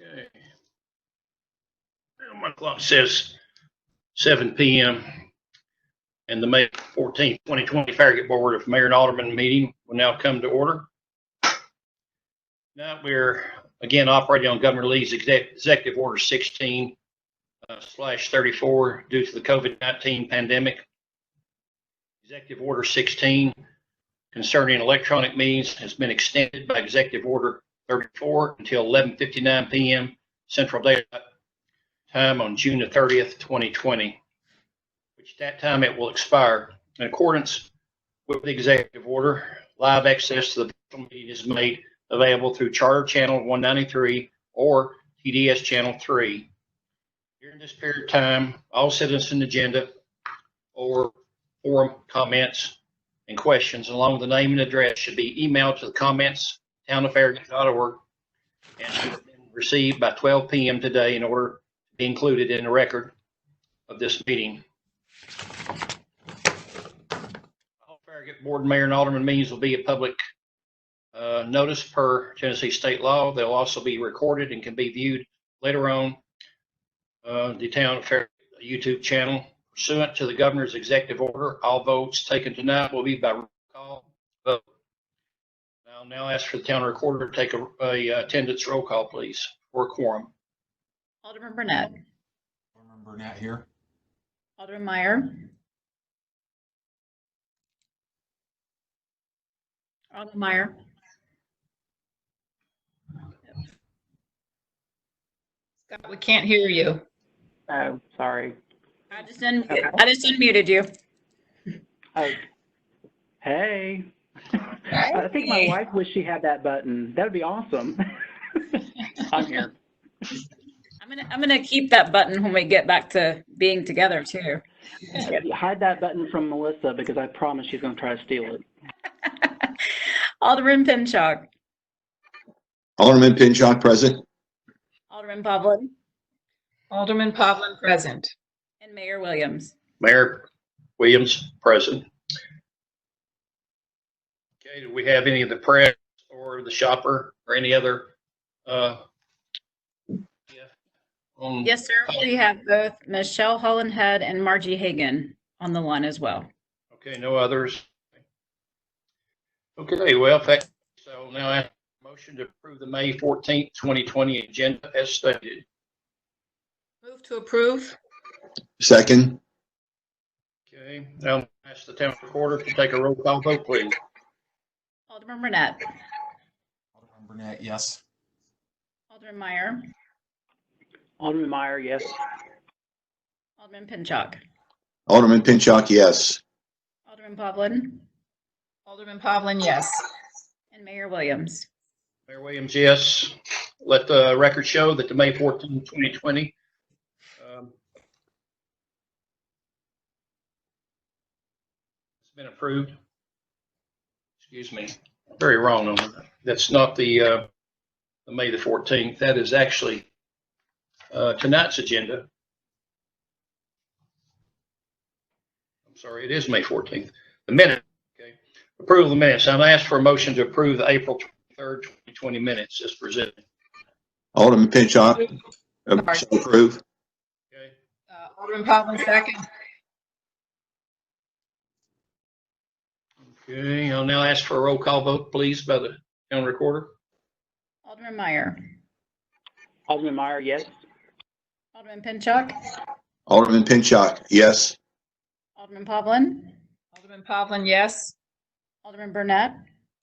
Okay. Well, my clock says 7 p.m. and the May 14th, 2020 Farragut Board of Mayor and Alderman meeting will now come to order. Now we're again operating on Governor Lee's Executive Order 16/34 due to the COVID-19 pandemic. Executive Order 16 concerning electronic meetings has been extended by Executive Order 34 until 11:59 p.m. Central Daylight Time on June the 30th, 2020, which at that time it will expire. In accordance with the Executive Order, live access to the virtual meeting is made available through Charter Channel 193 or TDS Channel 3. During this period of time, all citizen agenda or forum comments and questions along with the name and address should be emailed to the comments townoffarragut.org and should have been received by 12 p.m. today in order to be included in the record of this meeting. All Farragut Board, Mayor, and Alderman meetings will be a public notice per Tennessee state law. They'll also be recorded and can be viewed later on the Town of Farragut YouTube channel. Pursuant to the Governor's Executive Order, all votes taken tonight will be by roll call vote. I'll now ask for the Town Recorder to take a attendance roll call, please, for a quorum. Alderman Burnett. Alderman Burnett here. Alderman Meyer. Alderman Meyer. Scott, we can't hear you. Oh, sorry. I just unmuted you. Oh, hey. I think my wife wished she had that button. That would be awesome. I'm here. I'm gonna keep that button when we get back to being together too. Hide that button from Melissa because I promise she's going to try to steal it. Alderman Pinchuk. Alderman Pinchuk present. Alderman Pavlin. Alderman Pavlin present. And Mayor Williams. Mayor Williams present. Okay, do we have any of the press or the shopper or any other? Yes, sir. We have both Michelle Hollenhead and Margie Hagan on the line as well. Okay, no others. Okay, well, so now I have a motion to approve the May 14th, 2020 agenda as stated. Move to approve. Second. Okay, now ask the Town Recorder to take a roll call vote, please. Alderman Burnett. Alderman Burnett, yes. Alderman Meyer. Alderman Meyer, yes. Alderman Pinchuk. Alderman Pinchuk, yes. Alderman Pavlin. Alderman Pavlin, yes. And Mayor Williams. Mayor Williams, yes. Let the record show that the May 14th, 2020 it's been approved. Excuse me, very wrong number. That's not the May the 14th. That is actually tonight's agenda. I'm sorry, it is May 14th. The minute, okay. Approval of the minutes. I'll ask for a motion to approve the April 23rd, 2020 minutes as presented. Alderman Pinchuk, approve. Okay. Alderman Pavlin second. Okay, I'll now ask for a roll call vote, please, by the Town Recorder. Alderman Meyer. Alderman Meyer, yes. Alderman Pinchuk. Alderman Pinchuk, yes. Alderman Pavlin. Alderman Pavlin, yes. Alderman Burnett.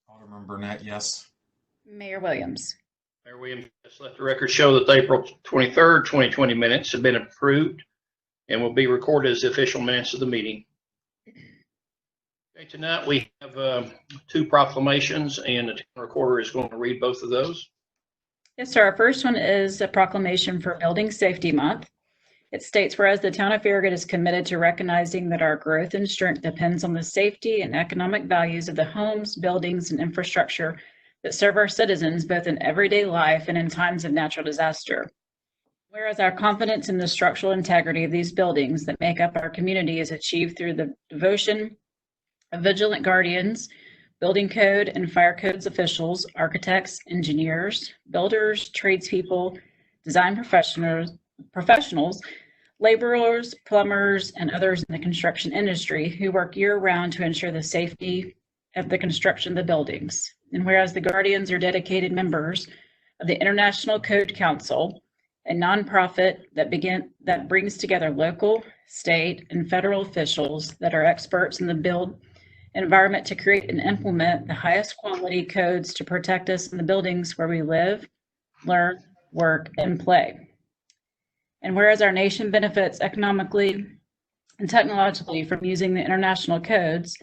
Alderman Burnett, yes. Mayor Williams. Mayor Williams, just let the record show that the April 23rd, 2020 minutes have been approved and will be recorded as the official minutes of the meeting. Okay, tonight we have two proclamations, and the Town Recorder is going to read both of those. Yes, sir. Our first one is a proclamation for Building Safety Month. It states, whereas the Town of Farragut is committed to recognizing that our growth and strength depends on the safety and economic values of the homes, buildings, and infrastructure that serve our citizens both in everyday life and in times of natural disaster. Whereas our confidence in the structural integrity of these buildings that make up our community is achieved through the devotion of vigilant guardians, building code and fire codes officials, architects, engineers, builders, tradespeople, design professionals, laborers, plumbers, and others in the construction industry who work year-round to ensure the safety of the construction of the buildings. And whereas the Guardians are dedicated members of the International Code Council, a nonprofit that brings together local, state, and federal officials that are experts in the built environment to create and implement the highest quality codes to protect us in the buildings where we live, learn, work, and play. And whereas our nation benefits economically and technologically from using the international codes,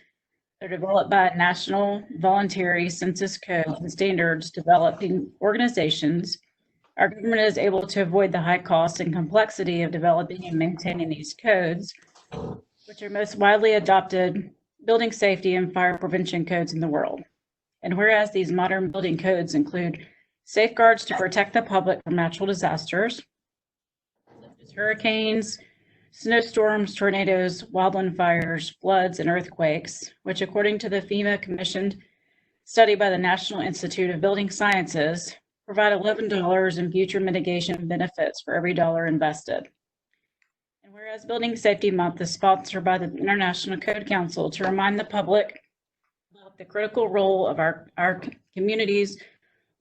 they're developed by national voluntary census codes and standards developing organizations, our government is able to avoid the high cost and complexity of developing and maintaining these codes, which are most widely adopted building safety and fire prevention codes in the world. And whereas these modern building codes include safeguards to protect the public from natural disasters, such as hurricanes, snowstorms, tornadoes, wildland fires, floods, and earthquakes, which according to the FEMA commissioned study by the National Institute of Building Sciences, provide $11 in future mitigation benefits for every dollar invested. And whereas Building Safety Month is sponsored by the International Code Council to remind the public about the critical role of our community's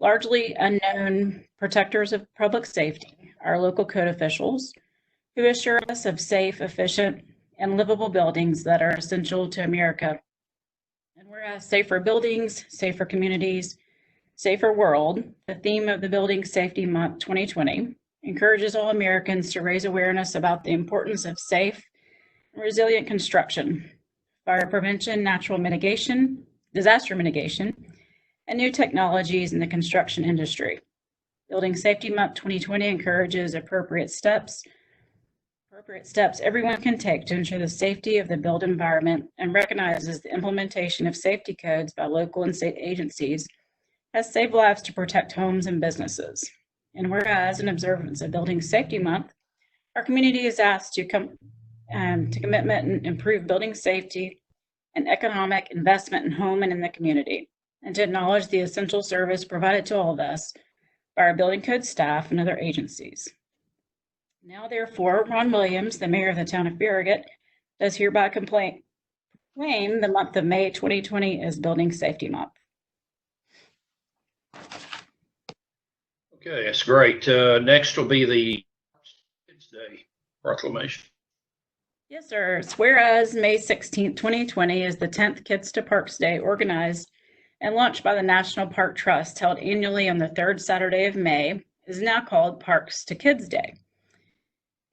largely unknown protectors of public safety, our local code officials, who assure us of safe, efficient, and livable buildings that are essential to America. And whereas safer buildings, safer communities, safer world, the theme of the Building Safety Month 2020, encourages all Americans to raise awareness about the importance of safe and resilient construction, fire prevention, natural mitigation, disaster mitigation, and new technologies in the construction industry. Building Safety Month 2020 encourages appropriate steps everyone can take to ensure the safety of the built environment and recognizes the implementation of safety codes by local and state agencies has saved lives to protect homes and businesses. And whereas in observance of Building Safety Month, our community is asked to commitment and improve building safety and economic investment in home and in the community, and to acknowledge the essential service provided to all of us by our building code staff and other agencies. Now, therefore, Ron Williams, the mayor of the town of Farragut, does hereby proclaim the month of May 2020 as Building Safety Month. Okay, that's great. Next will be the Kids Day proclamation. Yes, sir. Whereas May 16th, 2020 is the 10th Kids to Parks Day, organized and launched by the National Park Trust, held annually on the third Saturday of May, is now called Parks to Kids Day.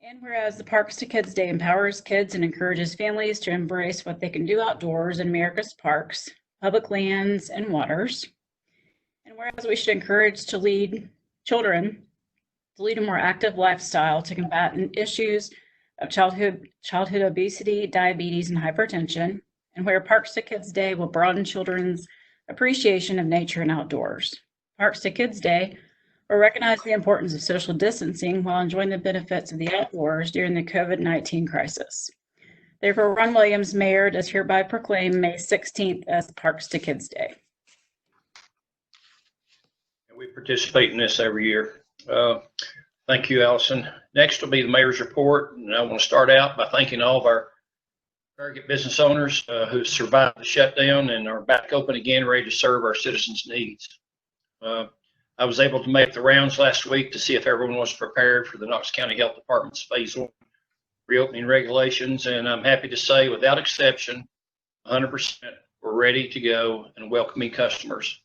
And whereas the Parks to Kids Day empowers kids and encourages families to embrace what they can do outdoors in America's parks, public lands, and waters. And whereas we should encourage children to lead a more active lifestyle to combat issues of childhood obesity, diabetes, and hypertension, and where Parks to Kids Day will broaden children's appreciation of nature and outdoors. Parks to Kids Day will recognize the importance of social distancing while enjoying the benefits of the outdoors during the COVID-19 crisis. Therefore, Ron Williams, Mayor, does hereby proclaim May 16th as Parks to Kids Day. And we participate in this every year. Thank you, Allison. Next will be the mayor's report. And I want to start out by thanking all of our Farragut business owners who survived the shutdown and are back open again, ready to serve our citizens' needs. I was able to make the rounds last week to see if everyone was prepared for the Knox County Health Department's phase 1 reopening regulations, and I'm happy to say, without exception, 100% were ready to go and welcoming customers.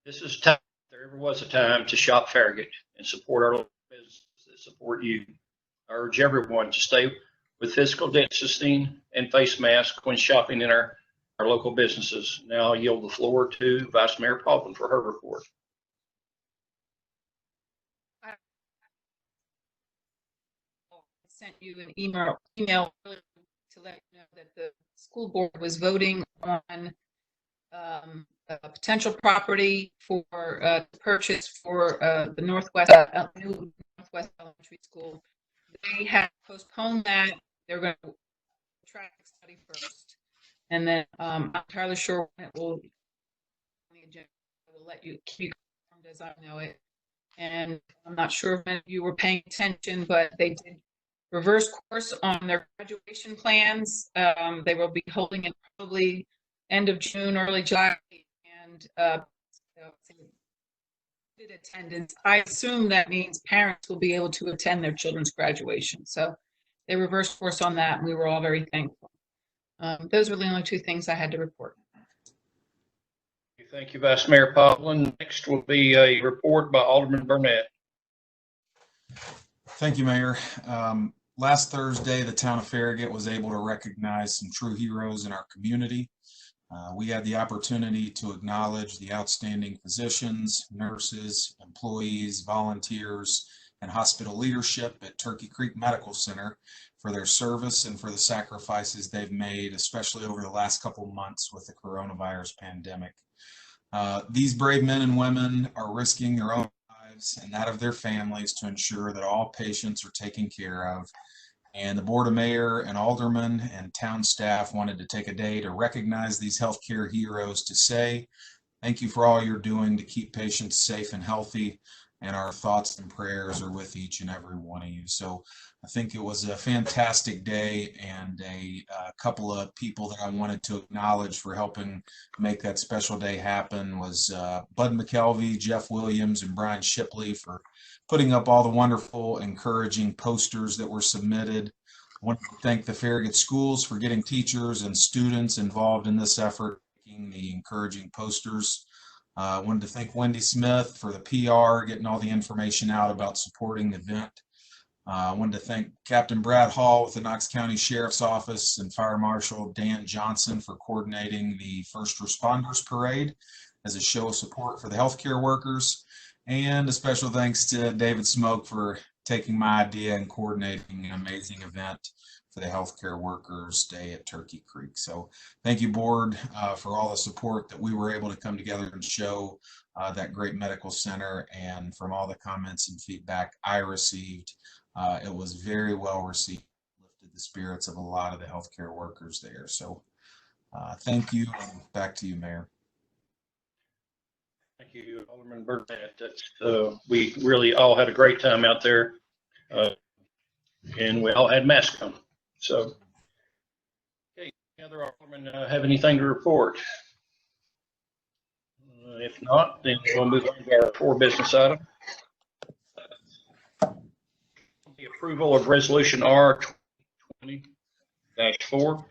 This is time, if there ever was a time to shop Farragut and support our local businesses that support you. I urge everyone to stay with physical distancing and face masks when shopping in our local businesses. Now I'll yield the floor to Vice Mayor Paulin for her report. Sent you an email to let you know that the school board was voting on a potential property for purchase for the new Northwest Elementary School. They have postponed that. They're going to do a traffic study first, and then I'm not entirely sure when it will. I will let you keep you informed as I know it. And I'm not sure if many of you were paying attention, but they did reverse course on their graduation plans. They will be holding it probably end of June, early July, and attendance. I assume that means parents will be able to attend their children's graduation. So they reversed course on that, and we were all very thankful. Those were the only two things I had to report. Thank you, Vice Mayor Poplin. Next will be a report by Alderman Burnett. Thank you, Mayor. Last Thursday, the town of Farragut was able to recognize some true heroes in our community. We had the opportunity to acknowledge the outstanding physicians, nurses, employees, volunteers, and hospital leadership at Turkey Creek Medical Center for their service and for the sacrifices they've made, especially over the last couple of months with the coronavirus pandemic. These brave men and women are risking their own lives and that of their families to ensure that all patients are taken care of. And the Board of Mayor and Aldermen and town staff wanted to take a day to recognize these healthcare heroes, to say thank you for all you're doing to keep patients safe and healthy, and our thoughts and prayers are with each and every one of you. So I think it was a fantastic day, and a couple of people that I wanted to acknowledge for helping make that special day happen was Bud McKelvey, Jeff Williams, and Brian Shipley for putting up all the wonderful, encouraging posters that were submitted. I want to thank the Farragut schools for getting teachers and students involved in this effort, making the encouraging posters. I wanted to thank Wendy Smith for the PR, getting all the information out about supporting the event. I wanted to thank Captain Brad Hall with the Knox County Sheriff's Office and Fire Marshal Dan Johnson for coordinating the First Responders Parade as a show of support for the healthcare workers. And a special thanks to David Smoke for taking my idea and coordinating an amazing event for the Healthcare Workers Day at Turkey Creek. So thank you, board, for all the support that we were able to come together and show that great medical center. And from all the comments and feedback I received, it was very well received, lifted the spirits of a lot of the healthcare workers there. So thank you, and back to you, Mayor. Thank you, Alderman Burnett. That's, we really all had a great time out there, and we all had masks on. So, okay, any other aldermen have anything to report? If not, then we'll move on to our 4 business item. The approval of Resolution R 2020-4,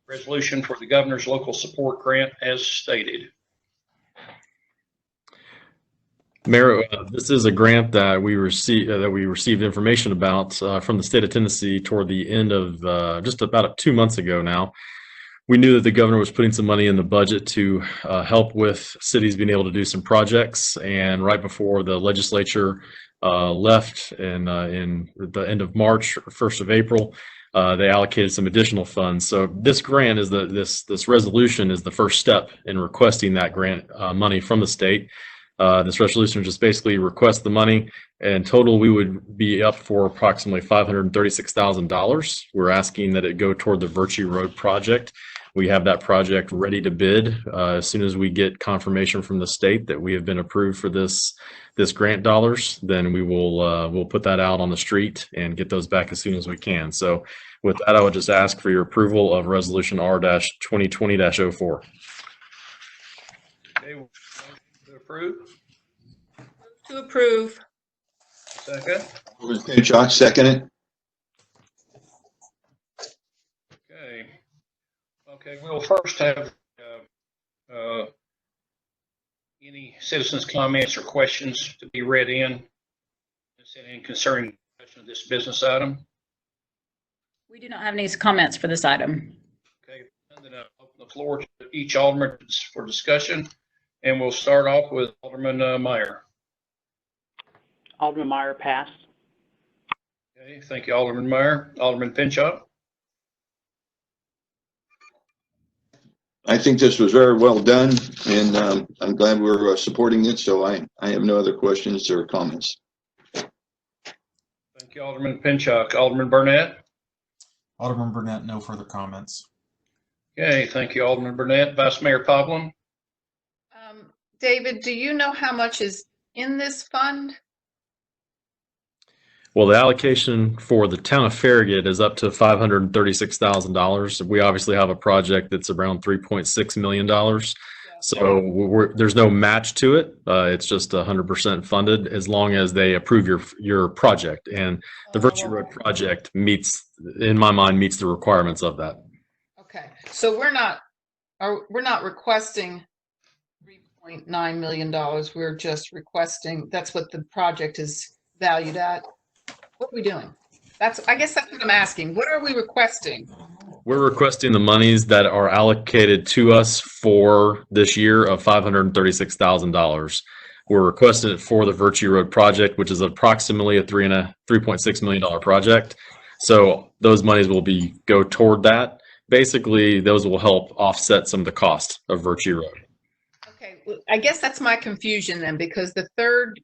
resolution for the governor's local support grant as stated. Mayor, this is a grant that we received information about from the state of Tennessee toward the end of just about 2 months ago now. We knew that the governor was putting some money in the budget to help with cities being able to do some projects, and right before the legislature left in the end of March or 1st of April, they allocated some additional funds. So this grant is this resolution is the first step in requesting that grant money from the state. This resolution just basically requests the money. In total, we would be up for approximately $536,000. We're asking that it go toward the Virtue Road project. We have that project ready to bid as soon as we get confirmation from the state that we have been approved for this grant dollars. Then we will we'll put that out on the street and get those back as soon as we can. So with that, I would just ask for your approval of Resolution R-2020-04. Okay, to approve. To approve. Second. Alderman Pinchot, second it. Okay, we'll first have any citizens' comments or questions to be read in concerning this business item. We do not have any comments for this item. Okay, and then I'll open the floor to each alderman for discussion, and we'll start off with Alderman Meyer. Alderman Meyer, pass. Okay, thank you, Alderman Meyer. Alderman Pinchot. I think this was very well done, and I'm glad we're supporting it, so I have no other questions or comments. Thank you, Alderman Pinchot. Alderman Burnett. Alderman Burnett, no further comments. Okay, thank you, Alderman Burnett. Vice Mayor Poplin. David, do you know how much is in this fund? Well, the allocation for the town of Farragut is up to $536,000. We obviously have a project that's around $3.6 million. So there's no match to it. It's just 100% funded as long as they approve your project. And the Virtue Road project in my mind, meets the requirements of that. Okay, so we're not requesting $3.9 million. We're just requesting, that's what the project is valued at. What are we doing? I guess that's what I'm asking. What are we requesting? We're requesting the monies that are allocated to us for this year of $536,000. We're requesting it for the Virtue Road project, which is approximately a $3.6 million project. So those monies will go toward that. Basically, those will help offset some of the cost of Virtue Road. Okay, well, I guess that's my confusion then, because the third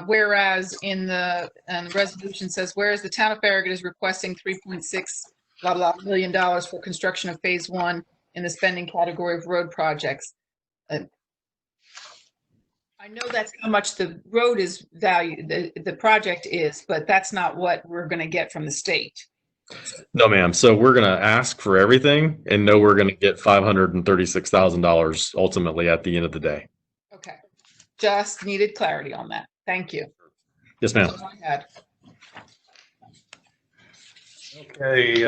whereas in the resolution says, whereas the town of Farragut is requesting $3.6 million for construction of phase 1 in the spending category of road projects. I know that's how much the road is valued, the project is, but that's not what we're going to get from the state. No, ma'am. So we're going to ask for everything and know we're going to get $536,000 ultimately at the end of the day. Okay. Just needed clarity on that. Thank you. Yes, ma'am. That's all I had. Okay,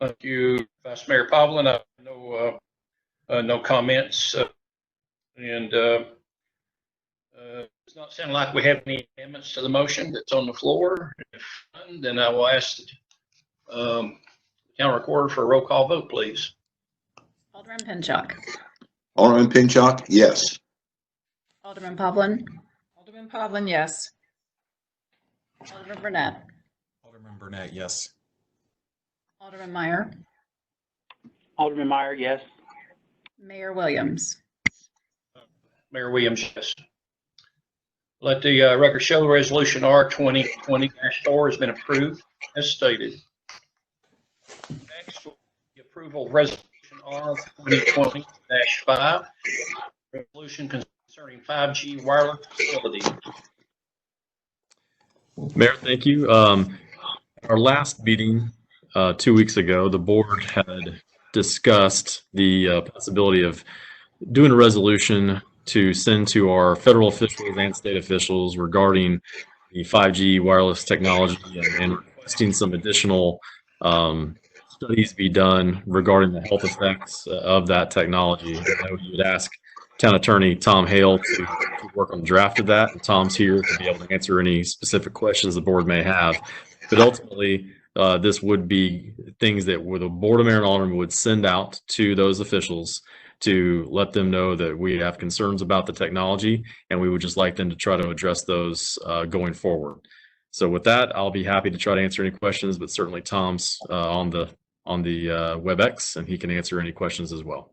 thank you, Vice Mayor Pavlin. No comments, and it's not sounding like we have any amendments to the motion that's on the floor. If none, then I will ask the town recorder for a roll call vote, please. Alderman Pinchuk. Alderman Pinchuk, yes. Alderman Pavlin. Alderman Pavlin, yes. Alderman Burnett. Alderman Burnett, yes. Alderman Meyer. Alderman Meyer, yes. Mayor Williams. Mayor Williams, yes. Let the record show the resolution R 2020-4 has been approved as stated. Next, the approval of resolution R 2020-5, resolution concerning 5G wireless facility. Mayor, thank you. Our last meeting 2 weeks ago, the board had discussed the possibility of doing a resolution to send to our federal officials and state officials regarding the 5G wireless technology and requesting some additional studies be done regarding the health effects of that technology. I know you would ask Town Attorney Tom Hale to work on the draft of that, and Tom's here to be able to answer any specific questions the board may have. But ultimately, this would be things that the Board of Mayor and Aldermen would send out to those officials to let them know that we have concerns about the technology, and we would just like them to try to address those going forward. So with that, I'll be happy to try to answer any questions, but certainly Tom's on the WebEx, and he can answer any questions as well.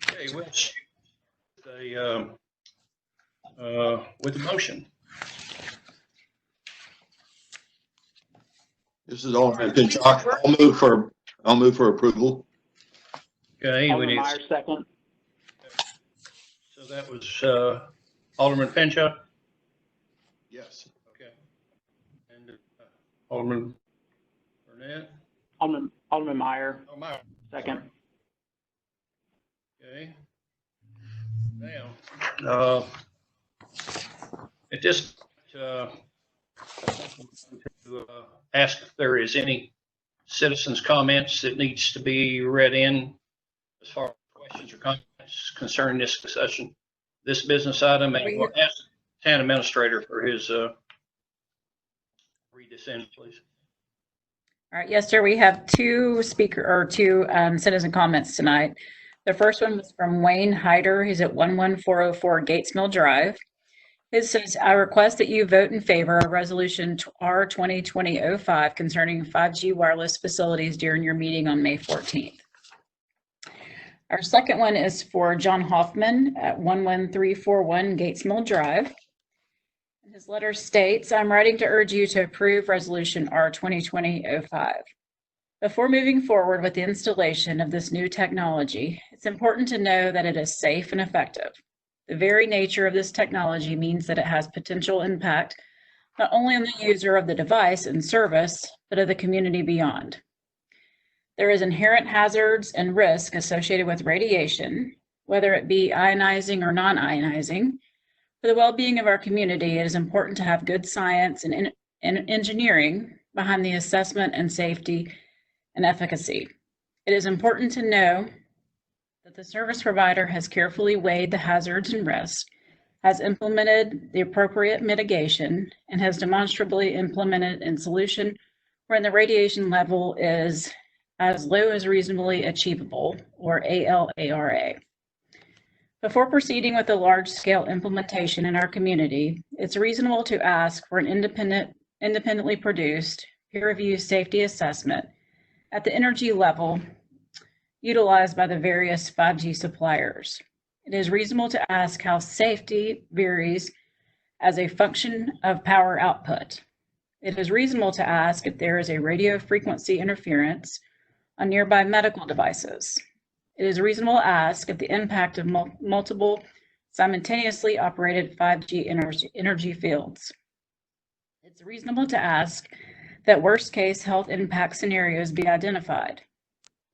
Okay, with the motion. This is Alderman Pinchuk. I'll move for approval. Okay, Alderman Meyer, second. So that was Alderman Pinchuk. Yes. Okay. And Alderman Burnett. Alderman Meyer, Oh, Meyer. second. Okay. Now, at this ask if there is any citizens' comments that needs to be read in as far as questions or comments concerning this discussion, this business item, and we'll ask the town administrator for his read this in, please. All right, yes, sir. We have two citizen comments tonight. The first one was from Wayne Hyder. He's at 11404 Gates Mill Drive. It says, I request that you vote in favor of Resolution R 2020-05 concerning 5G wireless facilities during your meeting on May 14th. Our second one is for John Hoffman at 11341 Gates Mill Drive. His letter states, I'm writing to urge you to approve Resolution R 2020-05. Before moving forward with the installation of this new technology, it's important to know that it is safe and effective. The very nature of this technology means that it has potential impact not only on the user of the device and service, but of the community beyond. There is inherent hazards and risk associated with radiation, whether it be ionizing or non-ionizing. For the well-being of our community, it is important to have good science and engineering behind the assessment and safety and efficacy. It is important to know that the service provider has carefully weighed the hazards and risks, has implemented the appropriate mitigation, and has demonstrably implemented a solution wherein the radiation level is as low as reasonably achievable, or ALARA. Before proceeding with a large-scale implementation in our community, it's reasonable to ask for an independently produced, peer-reviewed safety assessment at the energy level utilized by the various 5G suppliers. It is reasonable to ask how safety varies as a function of power output. It is reasonable to ask if there is a radio frequency interference on nearby medical devices. It is reasonable to ask if the impact of multiple simultaneously operated 5G energy fields. It's reasonable to ask that worst-case health impact scenarios be identified.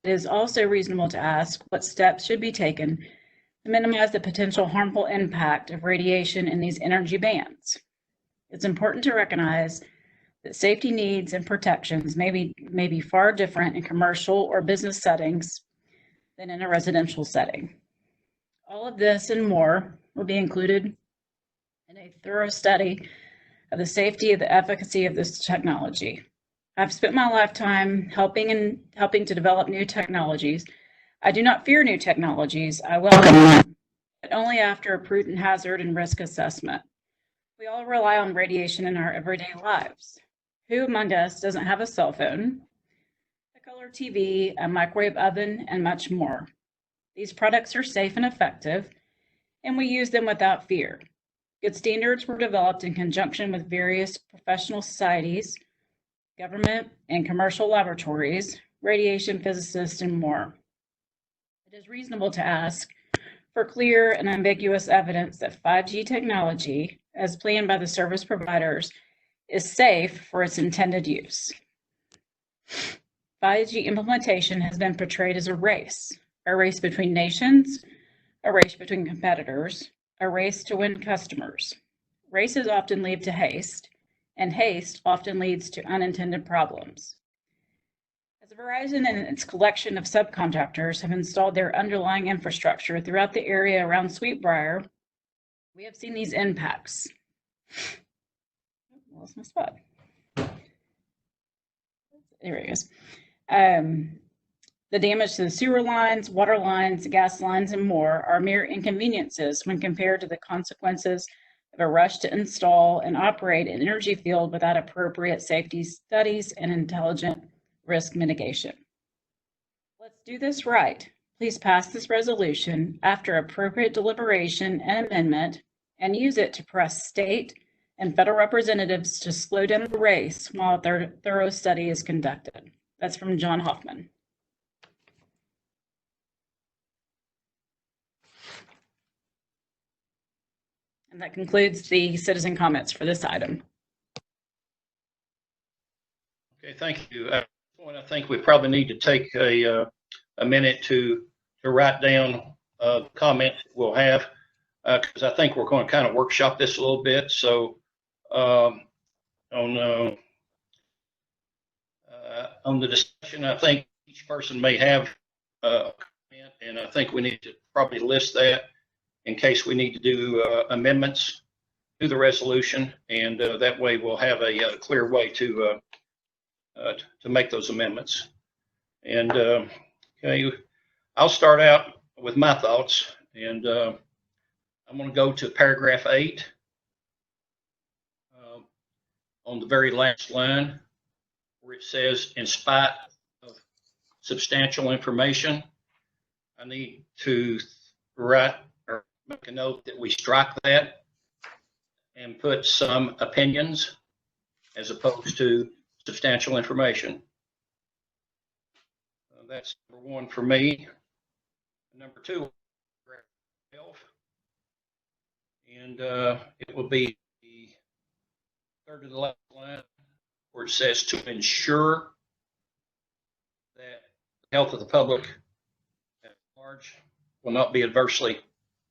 It is also reasonable to ask what steps should be taken to minimize the potential harmful impact of radiation in these energy bands. It's important to recognize that safety needs and protections may be far different in commercial or business settings than in a residential setting. All of this and more will be included in a thorough study of the safety and the efficacy of this technology. I've spent my lifetime helping to develop new technologies. I do not fear new technologies. I welcome them, but only after a prudent hazard and risk assessment. We all rely on radiation in our everyday lives. Who among us doesn't have a cell phone, a color TV, a microwave oven, and much more? These products are safe and effective, and we use them without fear. Good standards were developed in conjunction with various professional societies, government and commercial laboratories, radiation physicists, and more. It is reasonable to ask for clear and ambiguous evidence that 5G technology, as planned by the service providers, is safe for its intended use. 5G implementation has been portrayed as a race between nations, a race between competitors, a race to win customers. Races often lead to haste, and haste often leads to unintended problems. As Verizon and its collection of subcontractors have installed their underlying infrastructure throughout the area around Sweetbriar, we have seen these impacts. Lost my spot. There it is. The damage to the sewer lines, water lines, gas lines, and more are mere inconveniences when compared to the consequences of a rush to install and operate an energy field without appropriate safety studies and intelligent risk mitigation. Let's do this right. Please pass this resolution after appropriate deliberation and amendment, and use it to press state and federal representatives to slow down the race while a thorough study is conducted. That's from John Hoffman. And that concludes the citizen comments for this item. Okay, thank you. At this point, I think we probably need to take a minute to write down comments we'll have, because I think we're going to kind of workshop this a little bit. So on the discussion, I think each person may have a comment, and I think we need to probably list that in case we need to do amendments to the resolution, and that way we'll have a clear way to make those amendments. And okay, I'll start out with my thoughts, and I'm going to go to paragraph 8 on the very last line, where it says, in spite of substantial information. I need to write or make a note that we strike that and put some opinions as opposed to substantial information. That's number 1 for me. Number 2, And it will be the third to the last line where it says to ensure that the health of the public at large will not be adversely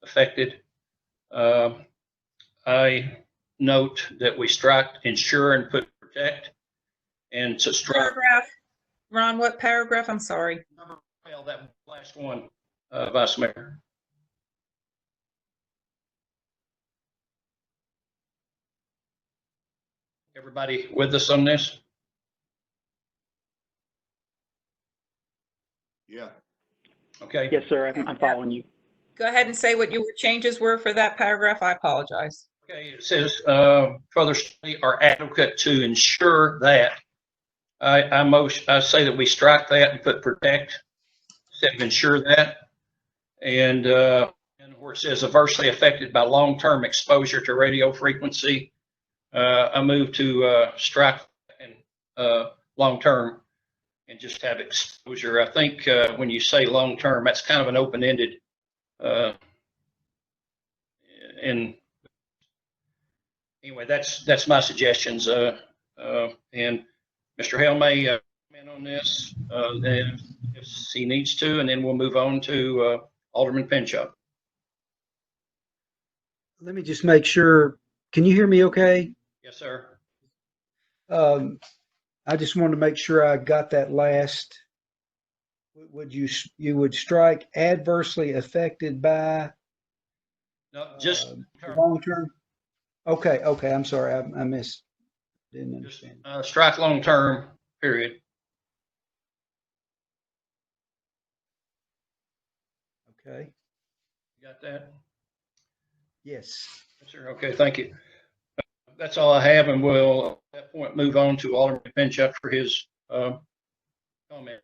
affected. I note that we strike ensure and put protect, and to strike. Paragraph, Ron, what paragraph? I'm sorry. Well, that last one, Vice Mayor. Everybody with us on this? Yeah. Okay. Yes, sir, I'm following you. Go ahead and say what your changes were for that paragraph. I apologize. Okay, it says, further study or advocate to ensure that. I say that we strike that and put protect instead of ensure that. And where it says adversely affected by long-term exposure to radio frequency, I move to strike and long-term and just have exposure. I think when you say long-term, that's kind of an open-ended and anyway, that's my suggestions. And Mr. Hale may comment on this then if he needs to, and then we'll move on to Alderman Pinchot. Let me just make sure. Can you hear me okay? Yes, sir. I just wanted to make sure I got that last. Would you would strike adversely affected by No, just long term? Okay, I'm sorry. I didn't understand. strike long term, period. Okay. You got that? Yes. Yes, sir. Okay, thank you. That's all I have, and we'll at that point move on to Alderman Pinchot for his comment.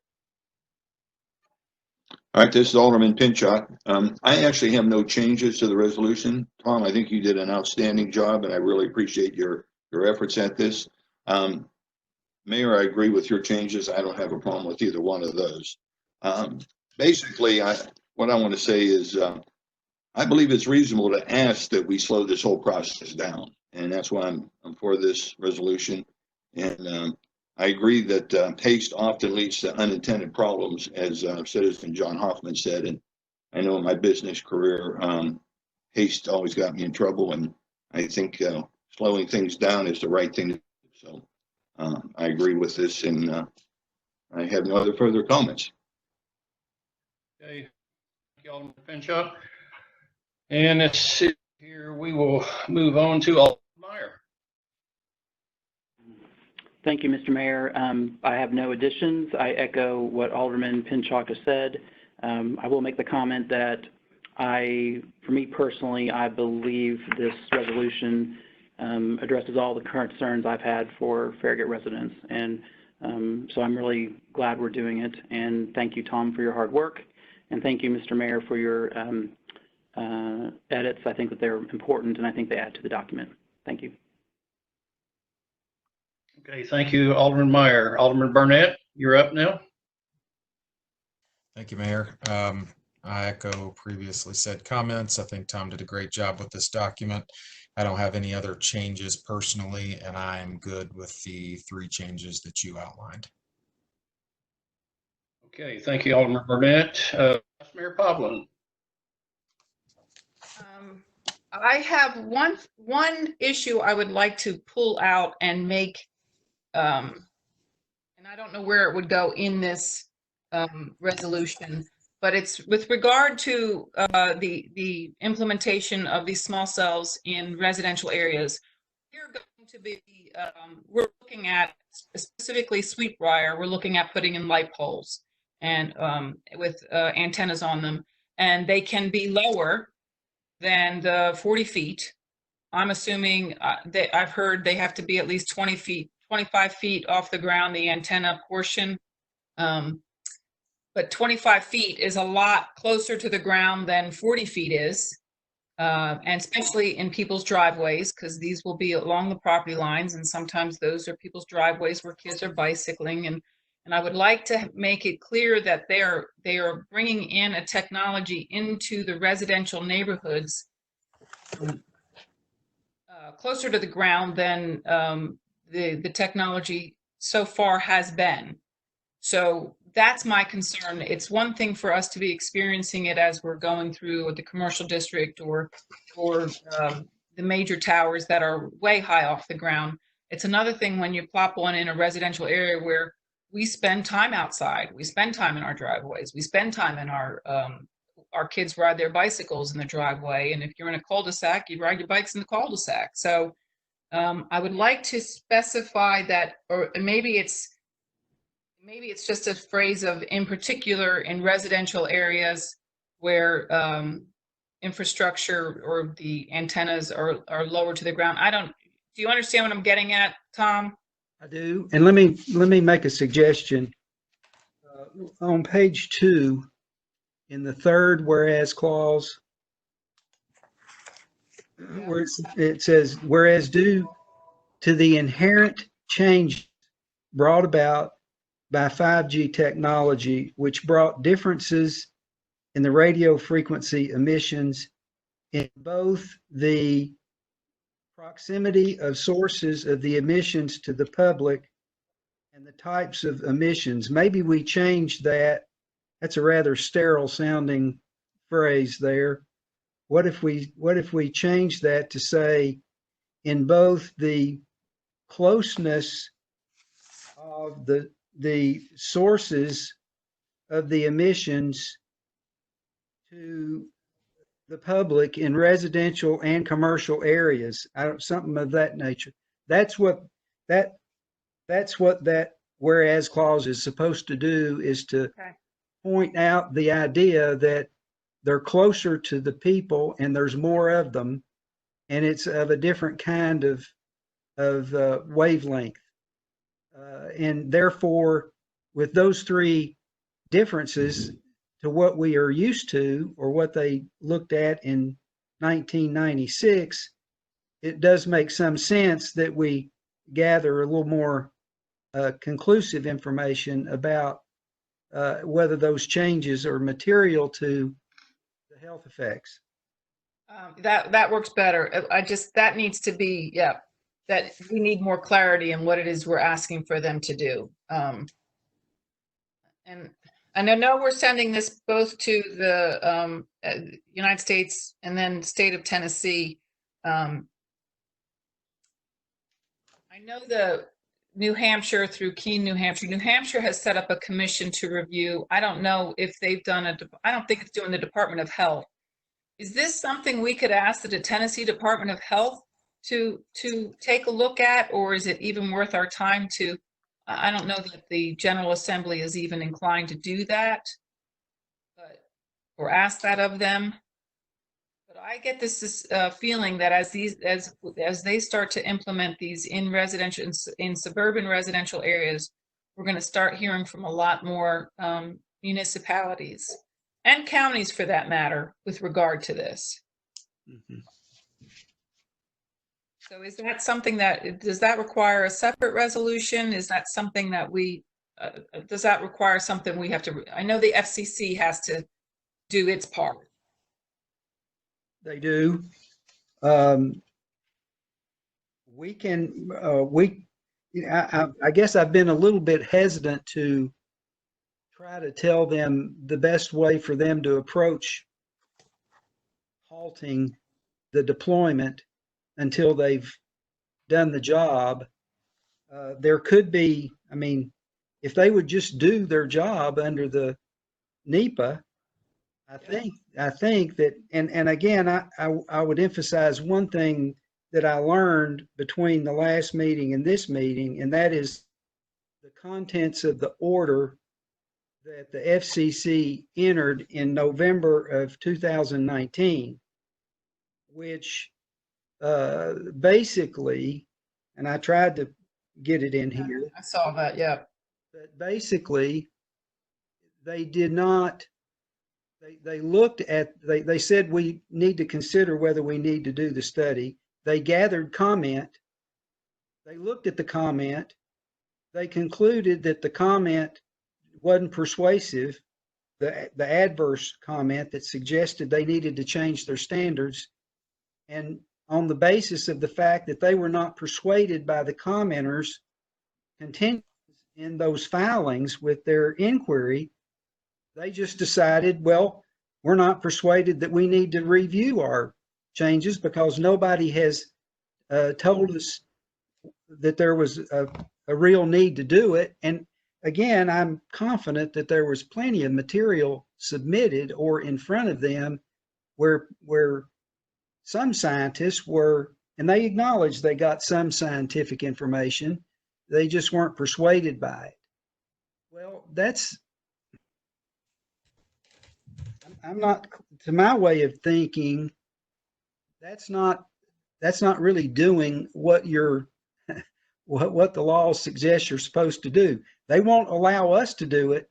All right, this is Alderman Pinchot. I actually have no changes to the resolution. Tom, I think you did an outstanding job, and I really appreciate your efforts at this. Mayor, I agree with your changes. I don't have a problem with either one of those. Basically, what I want to say is I believe it's reasonable to ask that we slow this whole process down, and that's why I'm for this resolution. And I agree that haste often leads to unintended problems, as Citizen John Hoffman said. And I know in my business career, haste always got me in trouble. And I think slowing things down is the right thing to do. So I agree with this, and I have no other further comments. Okay, thank you, Alderman Pinchot. And let's see here. We will move on to Alderman Meyer. Thank you, Mr. Mayor. I have no additions. I echo what Alderman Pinchot has said. I will make the comment that for me personally, I believe this resolution addresses all the concerns I've had for Farragut residents. And so I'm really glad we're doing it. And thank you, Tom, for your hard work. And thank you, Mr. Mayor, for your edits. I think that they're important, and I think they add to the document. Thank you. Okay, thank you, Alderman Meyer. Alderman Burnett, you're up now. Thank you, Mayor. I echo previously said comments. I think Tom did a great job with this document. I don't have any other changes personally, and I'm good with the 3 changes that you outlined. Okay, thank you, Alderman Burnett. Vice Mayor Pavlin. I have one issue I would like to pull out and make, and I don't know where it would go in this resolution, but it's with regard to the implementation of these small cells in residential areas. We're going to be, we're looking at specifically Sweetbriar, we're looking at putting in light poles and with antennas on them, and they can be lower than the 40 feet. I'm assuming that I've heard they have to be at least 20 feet, 25 feet off the ground, the antenna portion. But 25 feet is a lot closer to the ground than 40 feet is. And especially in people's driveways, because these will be along the property lines, and sometimes those are people's driveways where kids are bicycling. And I would like to make it clear that they are bringing in a technology into the residential neighborhoods closer to the ground than the technology so far has been. So that's my concern. It's one thing for us to be experiencing it as we're going through the commercial district or the major towers that are way high off the ground. It's another thing when you plop one in a residential area where we spend time outside, we spend time in our driveways, we spend time in our kids ride their bicycles in the driveway. And if you're in a cul-de-sac, you ride your bikes in the cul-de-sac. So I would like to specify that, or maybe it's just a phrase of in particular in residential areas where infrastructure or the antennas are lower to the ground. Do you understand what I'm getting at, Tom? I do. And let me make a suggestion. On page 2, in the third whereas clause, where it says, whereas due to the inherent change brought about by 5G technology, which brought differences in the radio frequency emissions in both the proximity of sources of the emissions to the public and the types of emissions. Maybe we change that. That's a rather sterile sounding phrase there. What if we change that to say in both the closeness of the sources of the emissions to the public in residential and commercial areas, something of that nature. That's what that whereas clause is supposed to do, is to point out the idea that they're closer to the people and there's more of them, and it's of a different kind of wavelength. And therefore, with those three differences to what we are used to or what they looked at in 1996, it does make some sense that we gather a little more conclusive information about whether those changes are material to the health effects. That works better. That needs to be, that we need more clarity in what it is we're asking for them to do. And I know we're sending this both to the United States and then state of Tennessee. I know the New Hampshire through Keene, New Hampshire. New Hampshire has set up a commission to review. I don't know if they've done I don't think it's doing the Department of Health. Is this something we could ask the Tennessee Department of Health to take a look at, or is it even worth our time to? I don't know that the General Assembly is even inclined to do that, or ask that of them. But I get this feeling that as they start to implement these in suburban residential areas, we're going to start hearing from a lot more municipalities and counties, for that matter, with regard to this. Mm-hmm. So is that something does that require a separate resolution? Is that something that does that require something we have to, I know the FCC has to do its part. They do. We can, I guess I've been a little bit hesitant to try to tell them the best way for them to approach halting the deployment until they've done the job. There could be, I mean, if they would just do their job under the NEPA, I think that, and again, I would emphasize one thing that I learned between the last meeting and this meeting, and that is the contents of the order that the FCC entered in November of 2019, which basically, and I tried to get it in here. I saw that, yeah. But basically, they did not, they looked at, they said we need to consider whether we need to do the study. They gathered comment. They looked at the comment. They concluded that the comment wasn't persuasive, the adverse comment that suggested they needed to change their standards. And on the basis of the fact that they were not persuaded by the commenters' contentions in those filings with their inquiry. They just decided, well, we're not persuaded that we need to review our changes because nobody has told us that there was a real need to do it. And again, I'm confident that there was plenty of material submitted or in front of them where some scientists were, and they acknowledged they got some scientific information, they just weren't persuaded by it. Well, I'm not, to my way of thinking, that's not really doing what what the law suggests you're supposed to do. They won't allow us to do it.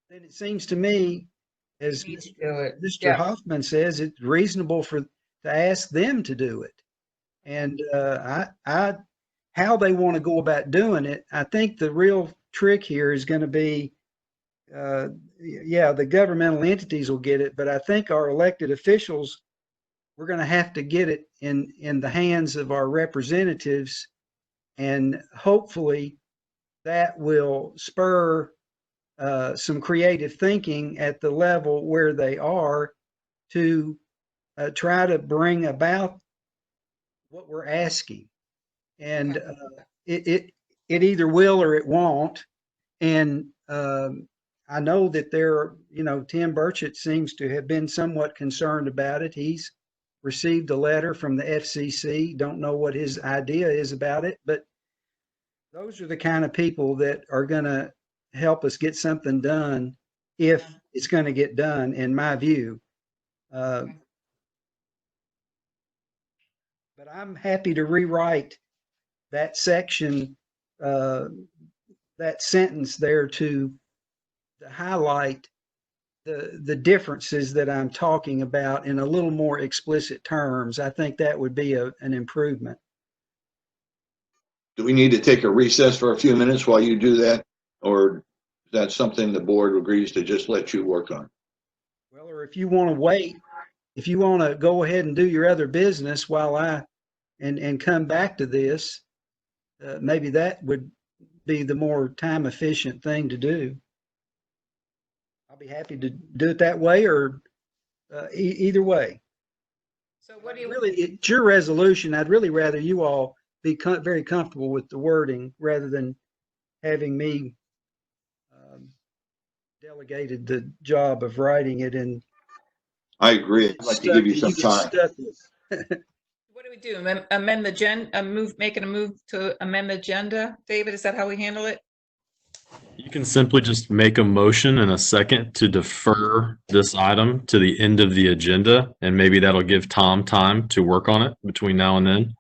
Then it seems to me, as Mr. Hoffman says, it's reasonable to ask them to do it. And how they want to go about doing it, I think the real trick here is going to be, the governmental entities will get it, but I think our elected officials, we're going to have to get it in the hands of our representatives, and hopefully that will spur some creative thinking at the level where they are to try to bring about what we're asking. And it either will or it won't. And I know that Tim Burchett seems to have been somewhat concerned about it. He's received a letter from the FCC. Don't know what his idea is about it, but those are the kind of people that are going to help us get something done if it's going to get done, in my view. But I'm happy to rewrite that section, that sentence there to highlight the differences that I'm talking about in a little more explicit terms. I think that would be an improvement. Do we need to take a recess for a few minutes while you do that? Or is that something the board agrees to just let you work on? Well, or if you want to wait, if you want to go ahead and do your other business while and come back to this, maybe that would be the more time efficient thing to do. I'll be happy to do it that way, or either way. So what do you really? It's your resolution. I'd really rather you all be very comfortable with the wording rather than having me delegated the job of writing it. And I agree. I'd like to give you some time. What do we do? Amend the making a move to amend the agenda? David, is that how we handle it? You can simply just make a motion and a second to defer this item to the end of the agenda, and maybe that'll give Tom time to work on it between now and then.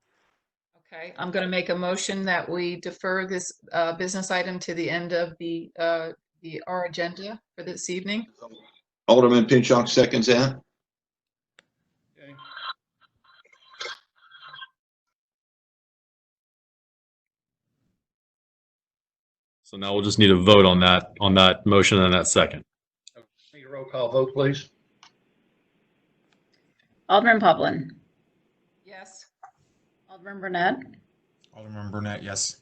Okay, I'm going to make a motion that we defer this business item to the end of our agenda for this evening. Alderman Pinchot seconds that. Okay. So now we'll just need a vote on that motion and that second. Need a roll call vote, please. Alderman Poplin. Yes. Alderman Burnett. Alderman Burnett, yes.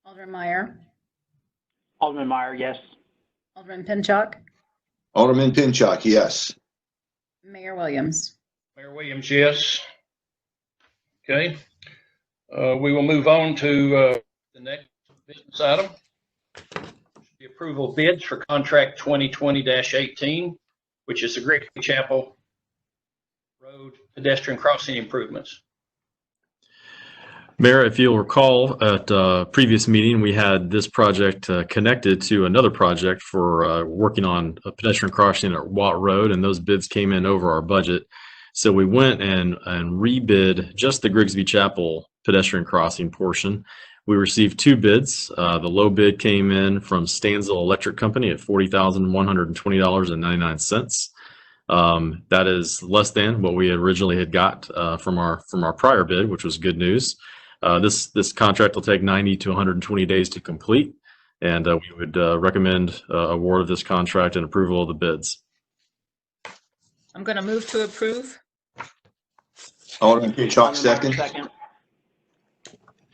Alderman Meyer. Alderman Meyer, yes. Alderman Pinchot. Alderman Pinchot, yes. Mayor Williams. Mayor Williams, yes. Okay. We will move on to the next business item. The approval of bids for contract 2020-18, which is the Grigsby Chapel Road pedestrian crossing improvements. Mayor, if you'll recall, at a previous meeting, we had this project connected to another project for working on a pedestrian crossing at Watt Road, and those bids came in over our budget. So we went and rebid just the Grigsby Chapel pedestrian crossing portion. We received two bids. The low bid came in from Stanzel Electric Company at $40,120.99. That is less than what we originally had got from our prior bid, which was good news. This contract will take 90 to 120 days to complete, and we would recommend award of this contract and approval of the bids. I'm going to move to approve. Alderman Pinchot, Alderman Meyer, second.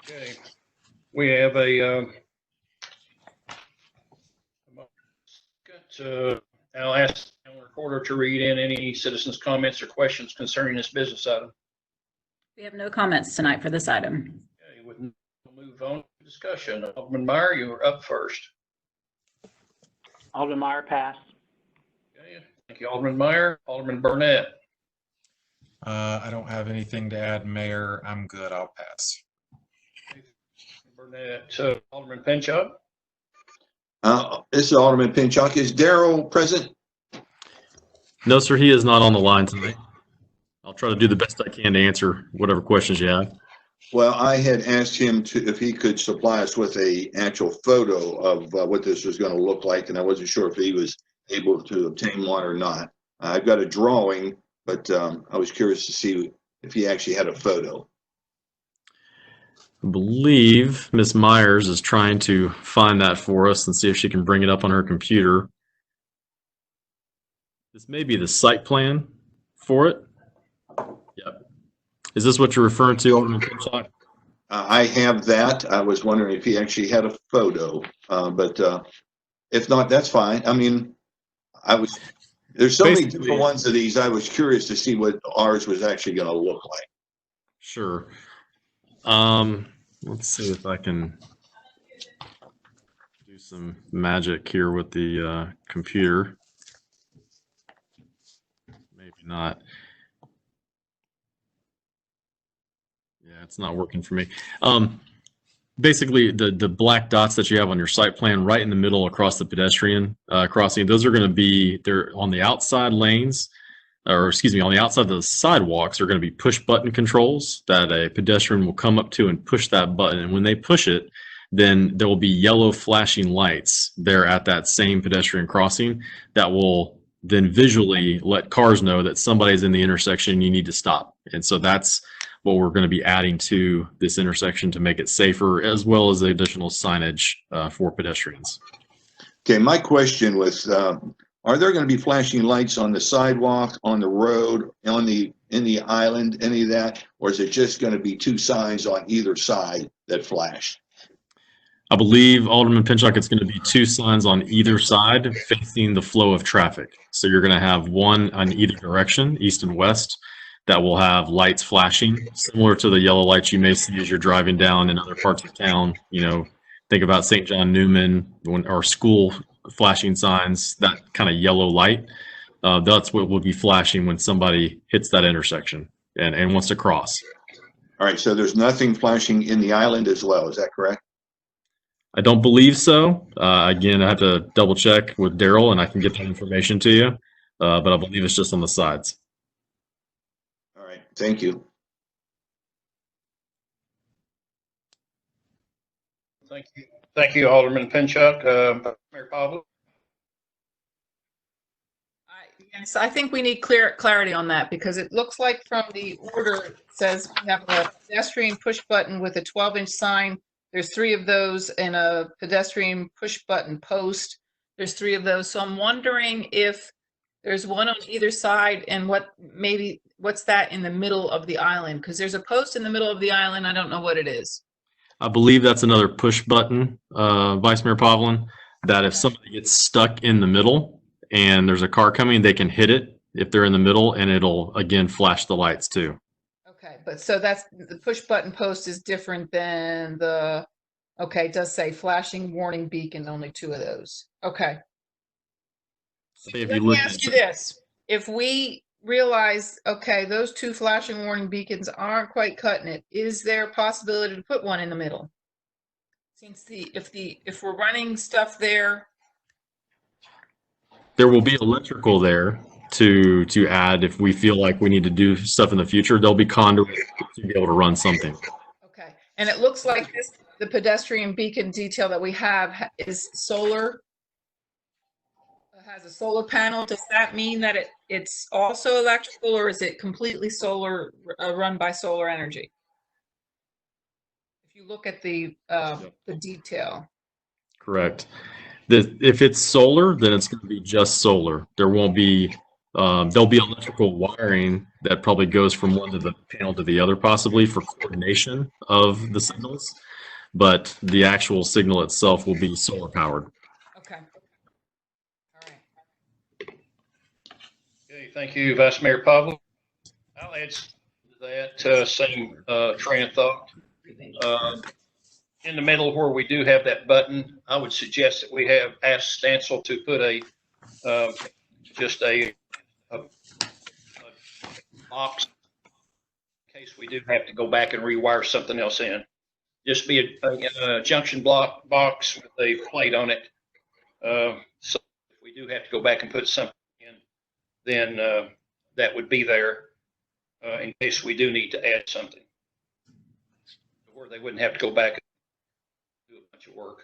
Okay. We have a, I'll ask the recorder to read in any citizens' comments or questions concerning this business item. We have no comments tonight for this item. Okay, we'll move on to discussion. Alderman Meyer, you are up first. Alderman Meyer, pass. Okay, thank you, Alderman Meyer. Alderman Burnett. I don't have anything to add, Mayor. I'm good. I'll pass. Burnett. Alderman Pinchot. This is Alderman Pinchot. Is Daryl present? No, sir, he is not on the line tonight. I'll try to do the best I can to answer whatever questions you have. Well, I had asked him if he could supply us with a actual photo of what this was going to look like, and I wasn't sure if he was able to obtain one or not. I've got a drawing, but I was curious to see if he actually had a photo. I believe Ms. Myers is trying to find that for us and see if she can bring it up on her computer. This may be the site plan for it. Yep. Is this what you're referring to, Alderman Pinchot? I have that. I was wondering if he actually had a photo, but if not, that's fine. I mean, there's so many different ones of these. I was curious to see what ours was actually going to look like. Sure. Let's see if I can do some magic here with the computer. Maybe not. Yeah, it's not working for me. Basically, the black dots that you have on your site plan right in the middle across the pedestrian crossing, those are going to be, they're on the outside lanes, or excuse me, on the outside of the sidewalks are going to be push button controls that a pedestrian will come up to and push that button. And when they push it, then there will be yellow flashing lights there at that same pedestrian crossing that will then visually let cars know that somebody's in the intersection and you need to stop. And so that's what we're going to be adding to this intersection to make it safer, as well as the additional signage for pedestrians. Okay, my question was, are there going to be flashing lights on the sidewalk, on the road, in the island, any of that? Or is it just going to be two signs on either side that flash? I believe, Alderman Pinchot, it's going to be two signs on either side facing the flow of traffic. So you're going to have one on either direction, east and west, that will have lights flashing, similar to the yellow lights you may see as you're driving down in other parts of town. You know, think about St. John Newman or school flashing signs, that kind of yellow light. That's what will be flashing when somebody hits that intersection and wants to cross. All right, so there's nothing flashing in the island as well, is that correct? I don't believe so. Again, I have to double check with Daryl and I can get that information to you, but I believe it's just on the sides. All right, thank you. Thank you, Alderman Pinchot. Mayor Pavlik. Yes, I think we need clarity on that, because it looks like from the order, it says we have a pedestrian push button with a 12-inch sign. There's 3 of those, and a pedestrian push button post. There's 3 of those. So I'm wondering if there's one on either side, and what's that in the middle of the island? Because there's a post in the middle of the island. I don't know what it is. I believe that's another push button, Vice Mayor Pavlin, that if somebody gets stuck in the middle and there's a car coming, they can hit it if they're in the middle, and it'll again flash the lights too. Okay, but so that's the push button post is different than the, okay, it does say flashing warning beacon, only 2 of those. Okay. Let me ask you this. If we realize, okay, those 2 flashing warning beacons aren't quite cutting it, is there a possibility to put one in the middle? Since if we're running stuff there will be electrical there to add if we feel like we need to do stuff in the future. There'll be conduit to be able to run something. Okay, and it looks like the pedestrian beacon detail that we have is solar. Has a solar panel. Does that mean that it's also electrical, or is it completely solar, run by solar energy? If you look at the detail. Correct. If it's solar, then it's going to be just solar. There won't be There'll be electrical wiring that probably goes from one to the panel to the other, possibly for coordination of the signals, but the actual signal itself will be solar powered. Okay. All right. Okay, thank you, Vice Mayor Pablo. I'll add to that same train of thought. In the middle where we do have that button, I would suggest that we have asked Stancil to put a just a box in case we do have to go back and rewire something else in. Just be a junction block box with a plate on it. So if we do have to go back and put something in, then that would be there in case we do need to add something, or they wouldn't have to go back and do a bunch of work.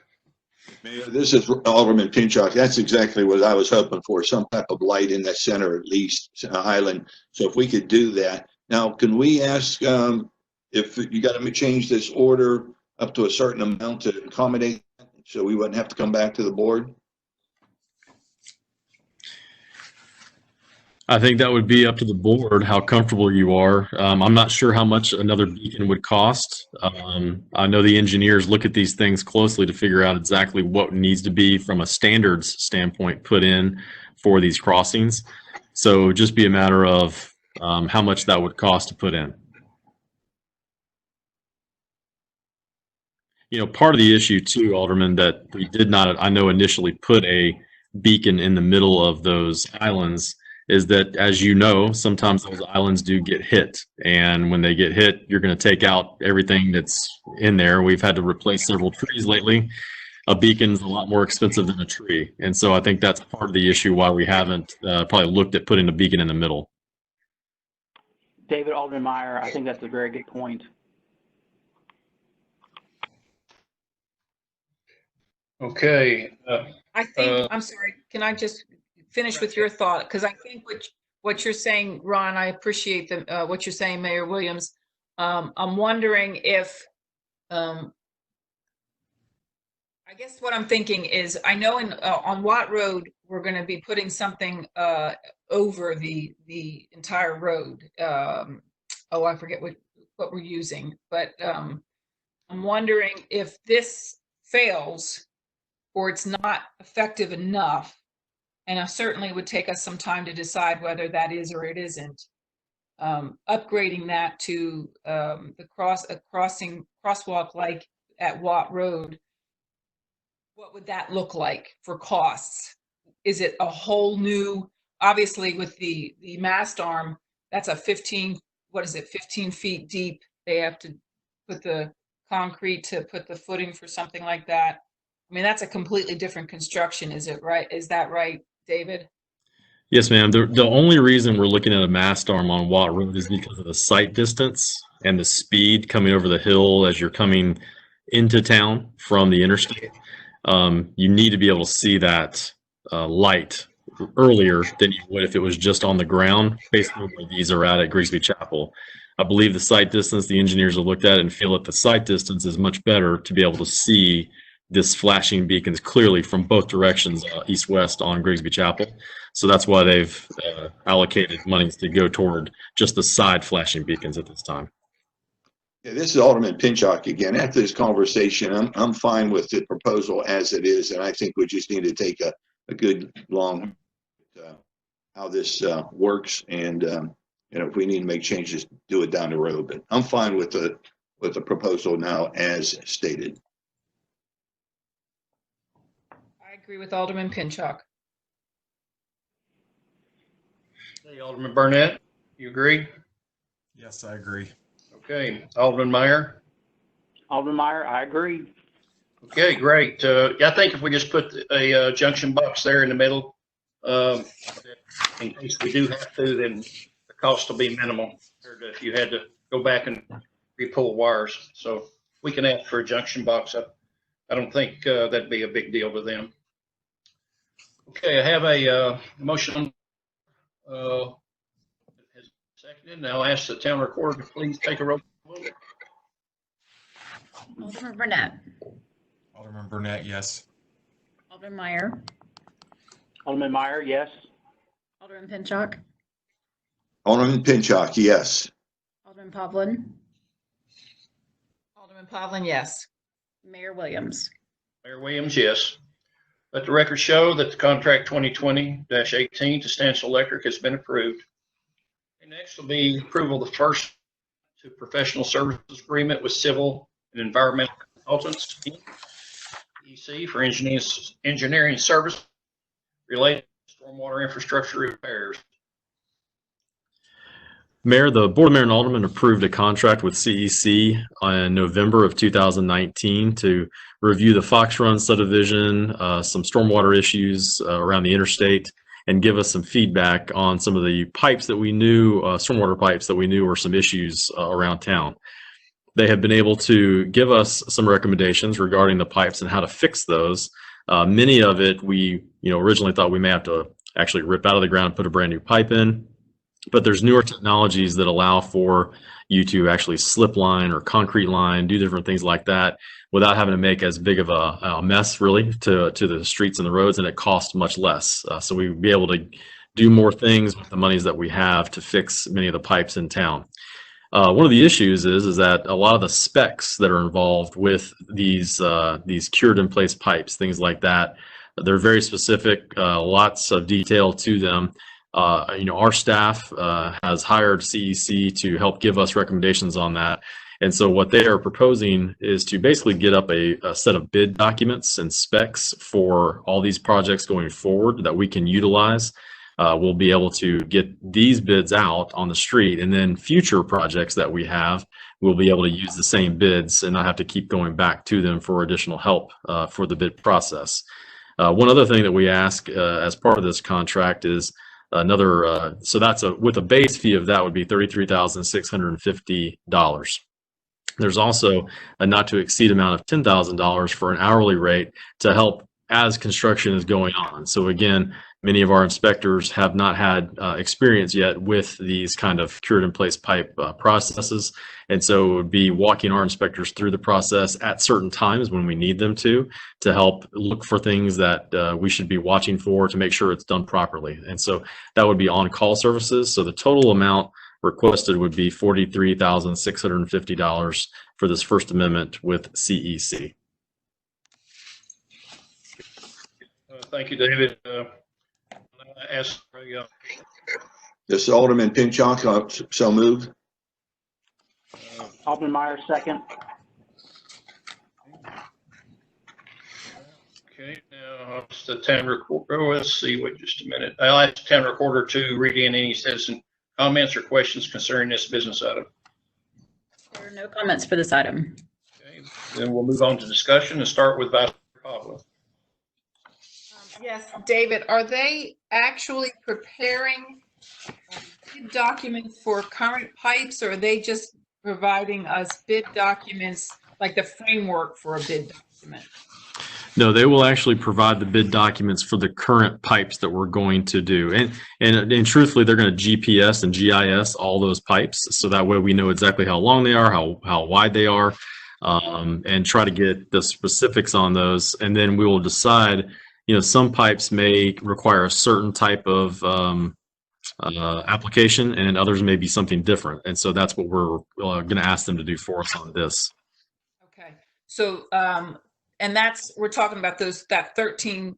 Mayor, this is Alderman Pinchot. That's exactly what I was hoping for, some type of light in the center, at least island. So if we could do that. Now, can we ask if you got to change this order up to a certain amount to accommodate, so we wouldn't have to come back to the board? I think that would be up to the board how comfortable you are. I'm not sure how much another beacon would cost. I know the engineers look at these things closely to figure out exactly what needs to be from a standards standpoint put in for these crossings. So it would just be a matter of how much that would cost to put in. You know, part of the issue too, Alderman, that we did not, I know, initially put a beacon in the middle of those islands is that, as you know, sometimes those islands do get hit. And when they get hit, you're going to take out everything that's in there. We've had to replace several trees lately. A beacon's a lot more expensive than a tree. And so I think that's part of the issue why we haven't probably looked at putting a beacon in the middle. David, Alderman Meyer, I think that's a very good point. Okay. I think, I'm sorry, can I just finish with your thought? Because I think what you're saying, Ron, I appreciate what you're saying, Mayor Williams. I'm wondering if, I guess what I'm thinking is, I know on Watt Road, we're going to be putting something over the entire road. Oh, I forget what we're using, but I'm wondering if this fails or it's not effective enough, and it certainly would take us some time to decide whether that is or it isn't. Upgrading that to the crosswalk like at Watt Road, what would that look like for costs? Is it a whole new, obviously with the mast arm, that's a 15 feet deep. They have to put the concrete to put the footing for something like that. I mean, that's a completely different construction. Is it right? Is that right, David? Yes, ma'am. The only reason we're looking at a mast arm on Watt Road is because of the sight distance and the speed coming over the hill as you're coming into town from the interstate. You need to be able to see that light earlier than you would if it was just on the ground, basically where these are at Grigsby Chapel. I believe the sight distance, the engineers have looked at it and feel that the sight distance is much better to be able to see this flashing beacons clearly from both directions, east-west on Grigsby Chapel. So that's why they've allocated monies to go toward just the side flashing beacons at this time. Yeah, this is Alderman Pinchot again. After this conversation, I'm fine with the proposal as it is, and I think we just need to take a good long how this works, and you know, if we need to make changes, do it down the road. But I'm fine with the proposal now as stated. I agree with Alderman Pinchot. Hey, Alderman Burnett, you agree? Yes, I agree. Okay, Alderman Meyer. Alderman Meyer, I agree. Okay, great. I think if we just put a junction box there in the middle, in case we do have to, then the cost will be minimal compared to if you had to go back and re-pull wires. So we can ask for a junction box. I don't think that'd be a big deal to them. Okay, I have a motion. Seconded. Now I'll ask the town recorder to please take a roll. Alderman Burnett. Alderman Burnett, yes. Alderman Meyer. Alderman Meyer, yes. Alderman Pinchak, Alderman Pinchak, yes. Alderman Pavlin, Alderman Pavlin, yes. Mayor Williams. Mayor Williams, yes. Let the record show that the contract 2020-18 to Stanton Electric has been approved. And next will be approval of the first to professional services agreement with Civil and Environmental Consultants, EC, for engineering service related to stormwater infrastructure repairs. Mayor, the Board of Mayor and Aldermen approved a contract with CEC in November of 2019 to review the Fox Run subdivision, some stormwater issues around the interstate, and give us some feedback on some of the pipes that we knew, stormwater pipes that we knew were some issues around town. They have been able to give us some recommendations regarding the pipes and how to fix those. Many of it we originally thought we may have to actually rip out of the ground and put a brand new pipe in. But there's newer technologies that allow for you to actually slip line or concrete line, do different things like that without having to make as big of a mess really to the streets and the roads, and it costs much less. So we'd be able to do more things with the monies that we have to fix many of the pipes in town. One of the issues is that a lot of the specs that are involved with these cured in place pipes, things like that, they're very specific, lots of detail to them. Our staff has hired CEC to help give us recommendations on that. And so what they are proposing is to basically get up a set of bid documents and specs for all these projects going forward that we can utilize. We'll be able to get these bids out on the street, and then future projects that we have, we'll be able to use the same bids and not have to keep going back to them for additional help for the bid process. One other thing that we ask as part of this contract is another, so that's with a base fee of that would be $33,650. There's also a not to exceed amount of $10,000 for an hourly rate to help as construction is going on. So again, many of our inspectors have not had experience yet with these kind of cured in place pipe processes. And so it would be walking our inspectors through the process at certain times when we need them to help look for things that we should be watching for to make sure it's done properly. And so that would be on-call services. So the total amount requested would be $43,650 for this First Amendment with CEC. Thank you, David. Ask This is Alderman Pinchak, so moved. Alderman Meyer, second. Okay, now it's the town recorder. Let's see, wait just a minute. I'll ask the town recorder to read in any citizen comments or questions concerning this business item. There are no comments for this item. Okay, then we'll move on to discussion and start with Vice Pavlin. Yes, David, are they actually preparing bid documents for current pipes, or are they just providing us bid documents, like the framework for a bid document? No, they will actually provide the bid documents for the current pipes that we're going to do. And truthfully, they're going to GPS and GIS all those pipes. So that way we know exactly how long they are, how wide they are, and try to get the specifics on those. And then we will decide, some pipes may require a certain type of application, and others may be something different. And so that's what we're going to ask them to do for us on this. Okay, so and we're talking about those 13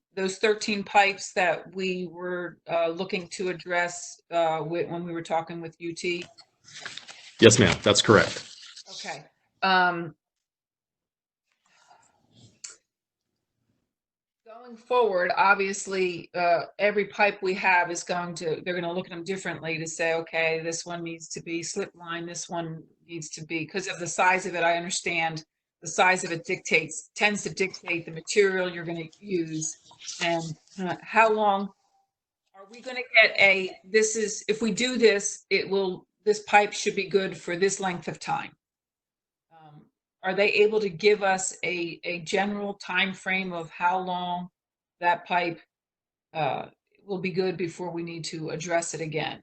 pipes that we were looking to address when we were talking with UT. Yes, ma'am, that's correct. Okay. Going forward, obviously, every pipe we have they're going to look at them differently to say, okay, this one needs to be slip line, this one needs to be, because of the size of it, I understand the size of it tends to dictate the material you're going to use. And how long are we going to get if we do this, this pipe should be good for this length of time? Are they able to give us a general time frame of how long that pipe will be good before we need to address it again?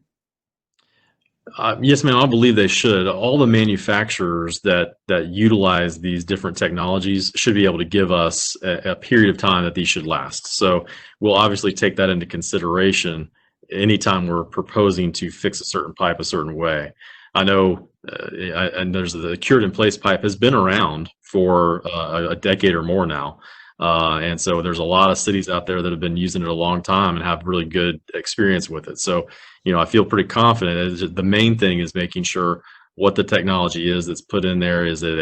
Yes, ma'am, I believe they should. All the manufacturers that utilize these different technologies should be able to give us a period of time that these should last. So we'll obviously take that into consideration anytime we're proposing to fix a certain pipe a certain way. I know, and there's the cured in place pipe has been around for a decade or more now. And so there's a lot of cities out there that have been using it a long time and have really good experience with it. So, I feel pretty confident. The main thing is making sure what the technology is that's put in there. Is it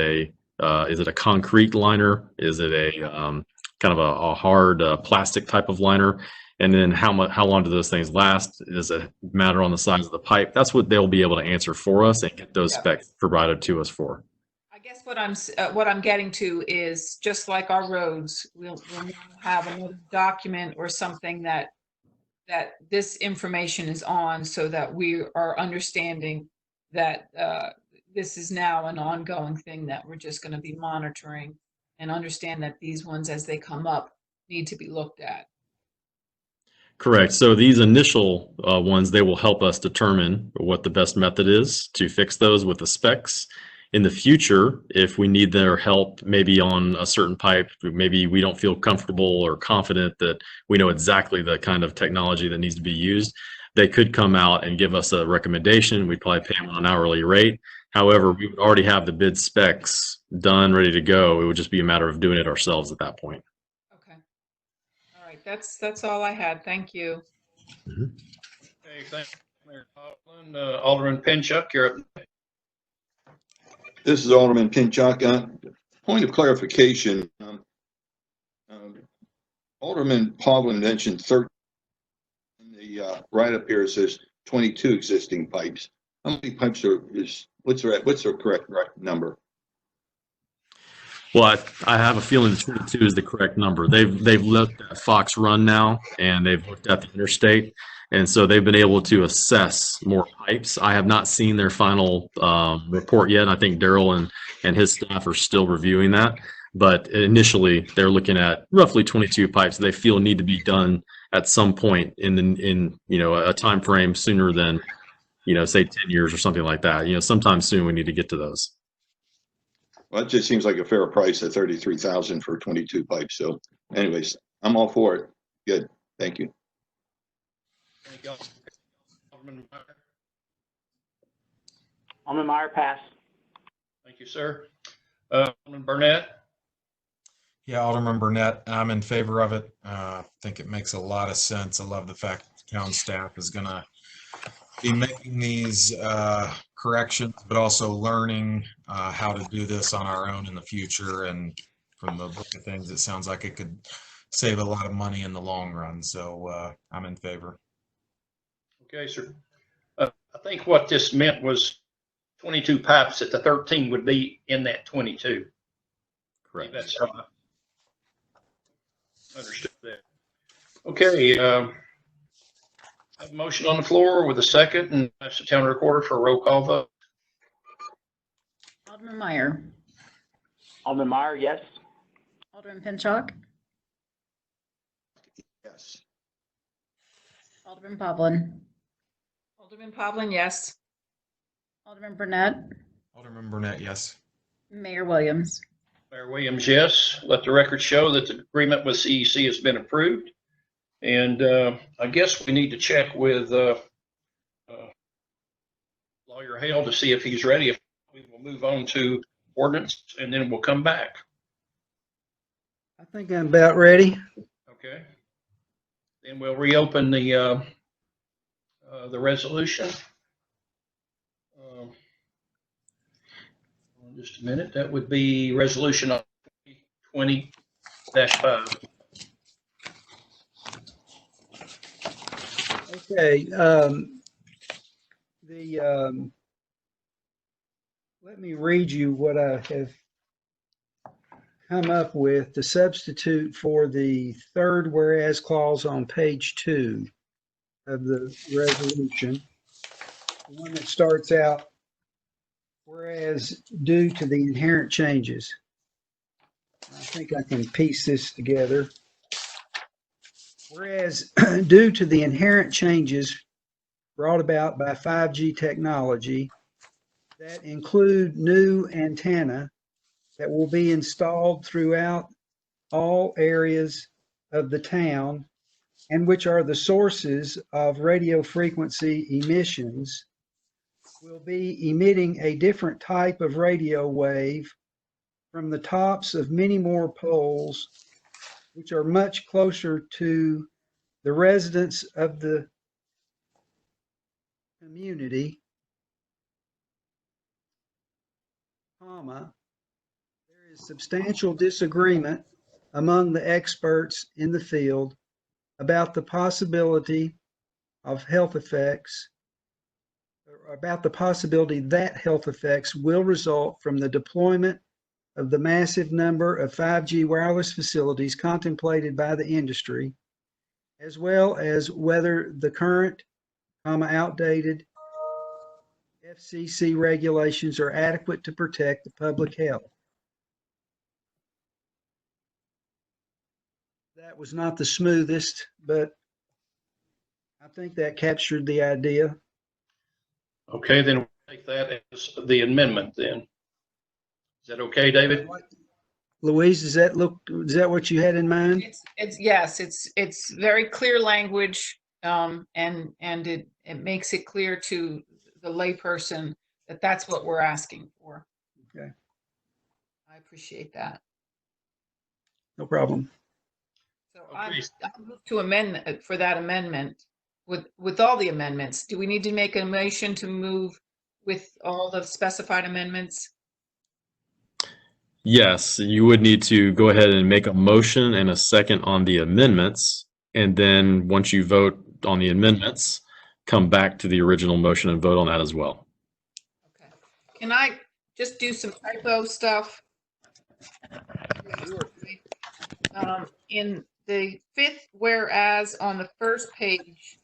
a concrete liner? Is it a kind of a hard plastic type of liner? And then how long do those things last? Does it matter on the size of the pipe? That's what they'll be able to answer for us and get those specs provided to us for. I guess what I'm getting to is just like our roads, we'll now have another document or something that this information is on, so that we are understanding that this is now an ongoing thing that we're just going to be monitoring, and understand that these ones as they come up need to be looked at. Correct. So these initial ones, they will help us determine what the best method is to fix those with the specs. In the future, if we need their help, maybe on a certain pipe, maybe we don't feel comfortable or confident that we know exactly the kind of technology that needs to be used, they could come out and give us a recommendation. We'd probably pay them on an hourly rate. However, we would already have the bid specs done, ready to go. It would just be a matter of doing it ourselves at that point. Okay. All right. That's all I had. Thank you. Okay, thank you, Mayor Coughlin. Alderman Pinchuk, you're up. This is Alderman Pinchuk. Point of clarification. Alderman Hovland mentioned 13. The write-up here says 22 existing pipes. How many pipes what's the correct number? Well, I have a feeling the 22 is the correct number. They've looked at Fox Run now, and they've looked at the interstate, and so they've been able to assess more pipes. I have not seen their final report yet. I think Daryl and his staff are still reviewing that, but initially they're looking at roughly 22 pipes they feel need to be done at some point in a time frame sooner than say 10 years or something like that. Sometime soon we need to get to those. Well, it just seems like a fair price at $33,000 for 22 pipes. So anyways, I'm all for it. Good. Thank you. Thank you, Alderman Meyer. Alderman Meyer, pass. Thank you, sir. Alderman Burnett. Yeah, Alderman Burnett, I'm in favor of it. I think it makes a lot of sense. I love the fact that the town staff is going to be making these corrections, but also learning how to do this on our own in the future. And from the look of things, it sounds like it could save a lot of money in the long run. So I'm in favor. Okay, sir. I think what this meant was 22 pipes, that the 13 would be in that 22. Correct. That's how I understood that. Okay. I have a motion on the floor with a second, and ask the town recorder for a roll call vote. Alderman Meyer. Alderman Meyer, yes. Alderman Pinchuk. Yes. Alderman Poblin. Alderman Poblin, yes. Alderman Burnett. Alderman Burnett, yes. Mayor Williams. Mayor Williams, yes. Let the record show that the agreement with CEC has been approved. And I guess we need to check with Lawyer Hale to see if he's ready. If we will move on to ordinance, and then we'll come back. I think I'm about ready. Okay. Then we'll reopen the resolution. Just a minute. That would be resolution 20-5. Okay. Let me read you what I have come up with to substitute for the third whereas clause on page 2 of the resolution. The one that starts out, whereas due to the inherent changes. I think I can piece this together. Whereas due to the inherent changes brought about by 5G technology that include new antenna that will be installed throughout all areas of the town and which are the sources of radio frequency emissions, will be emitting a different type of radio wave from the tops of many more poles, which are much closer to the residents of the community, comma, there is substantial disagreement among the experts in the field about the possibility of health effects, or about the possibility that health effects will result from the deployment of the massive number of 5G wireless facilities contemplated by the industry, as well as whether the current, outdated FCC regulations are adequate to protect the public health. That was not the smoothest, but I think that captured the idea. Okay, then we'll take that as the amendment then. Is that okay, David? Louise, is that what you had in mind? Yes, it's very clear language, and it makes it clear to the layperson that that's what we're asking for. Okay. I appreciate that. No problem. So Okay. I move to amend for that amendment with all the amendments. Do we need to make a motion to move with all the specified amendments? Yes, you would need to go ahead and make a motion and a second on the amendments. And then once you vote on the amendments, come back to the original motion and vote on that as well. Okay. Can I just do some typo stuff? In the fifth whereas on the first page,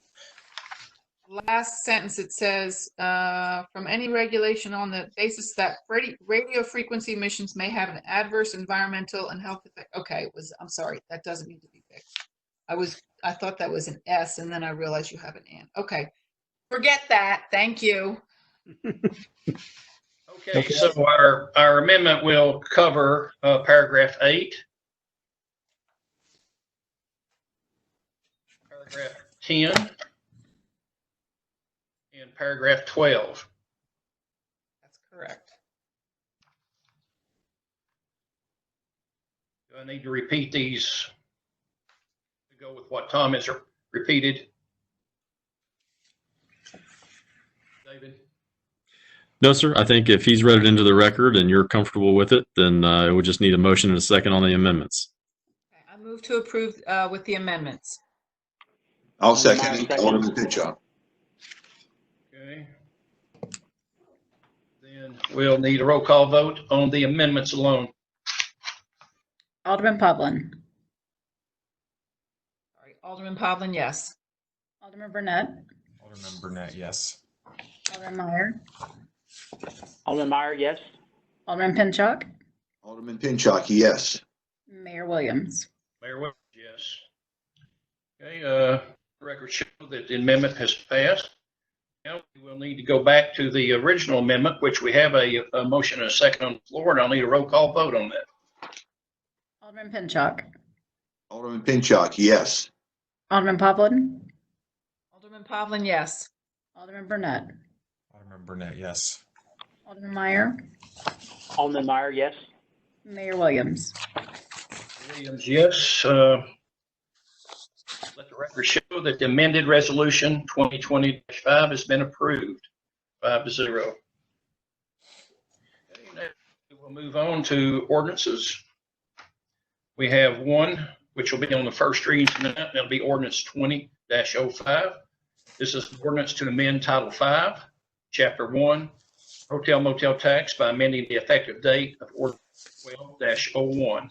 last sentence, it says, from any regulation on the basis that radio frequency emissions may have an adverse environmental and health effect. Okay, I'm sorry, that doesn't need to be fixed. I thought that was an S, and then I realized you have an and. Okay, forget that. Thank you. Okay, so our amendment will cover paragraph 8, paragraph 10, and paragraph 12. That's correct. Do I need to repeat these to go with what Tom has repeated? David? No, sir. I think if he's read it into the record and you're comfortable with it, then it would just need a motion and a second on the amendments. Okay, I move to approve with the amendments. I'll second it. Alderman Pinchot. Okay. Then we'll need a roll call vote on the amendments alone. Alderman Povlin. Sorry, Alderman Povlin, yes. Alderman Burnett. Alderman Burnett, yes. Alderman Meyer. Alderman Meyer, yes. Alderman Pinchot. Alderman Pinchot, yes. Mayor Williams. Mayor Williams, yes. Okay, the record show that the amendment has passed. Now we will need to go back to the original amendment, which we have a motion and a second on the floor, and I'll need a roll call vote on that. Alderman Pinchot. Alderman Pinchot, yes. Alderman Povlin. Alderman Povlin, yes. Alderman Burnett. Alderman Burnett, yes. Alderman Meyer. Alderman Meyer, yes. Mayor Williams. Williams, yes. Let the record show that the amended resolution 2020-5 has been approved, 5-0. Okay, now we'll move on to ordinances. We have one, which will be on the first reading tonight. That'll be ordinance 20-05. This is an ordinance to amend Title 5, Chapter 1, Hotel Motel Tax by amending the effective date of ordinance 12-01.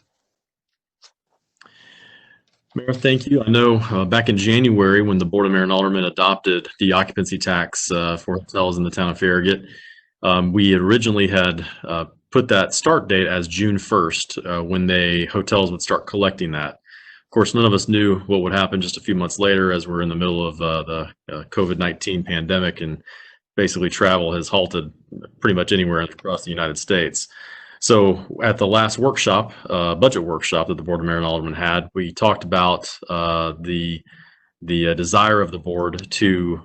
Mayor, thank you. I know back in January when the Board of Mayor and Aldermen adopted the occupancy tax for hotels in the town of Farragut, we originally had put that start date as June 1st when hotels would start collecting that. Of course, none of us knew what would happen just a few months later as we're in the middle of the COVID-19 pandemic, and basically travel has halted pretty much anywhere across the United States. So at the last workshop, budget workshop that the Board of Mayor and Aldermen had, we talked about the the desire of the board to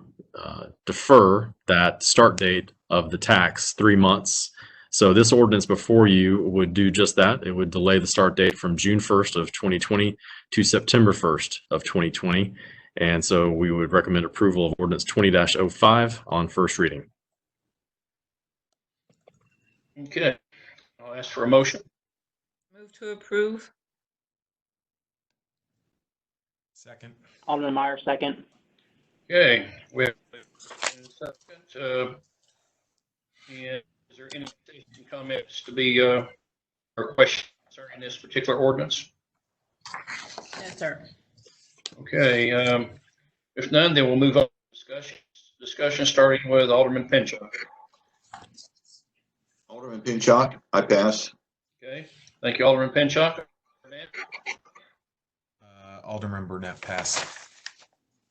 defer that start date of the tax 3 months. So this ordinance before you would do just that. It would delay the start date from June 1st of 2020 to September 1st of 2020. And so we would recommend approval of ordinance 20-05 on first reading. Okay, I'll ask for a motion. Move to approve. Second. Alderman Meyer, second. Okay, we have a second. And is there any comments to be or questions concerning this particular ordinance? Yes, sir. Okay, if none, then we'll move on to discussion starting with Alderman Pinchot. Alderman Pinchot, I pass. Okay, thank you, Alderman Pinchot. Alderman Burnett, pass.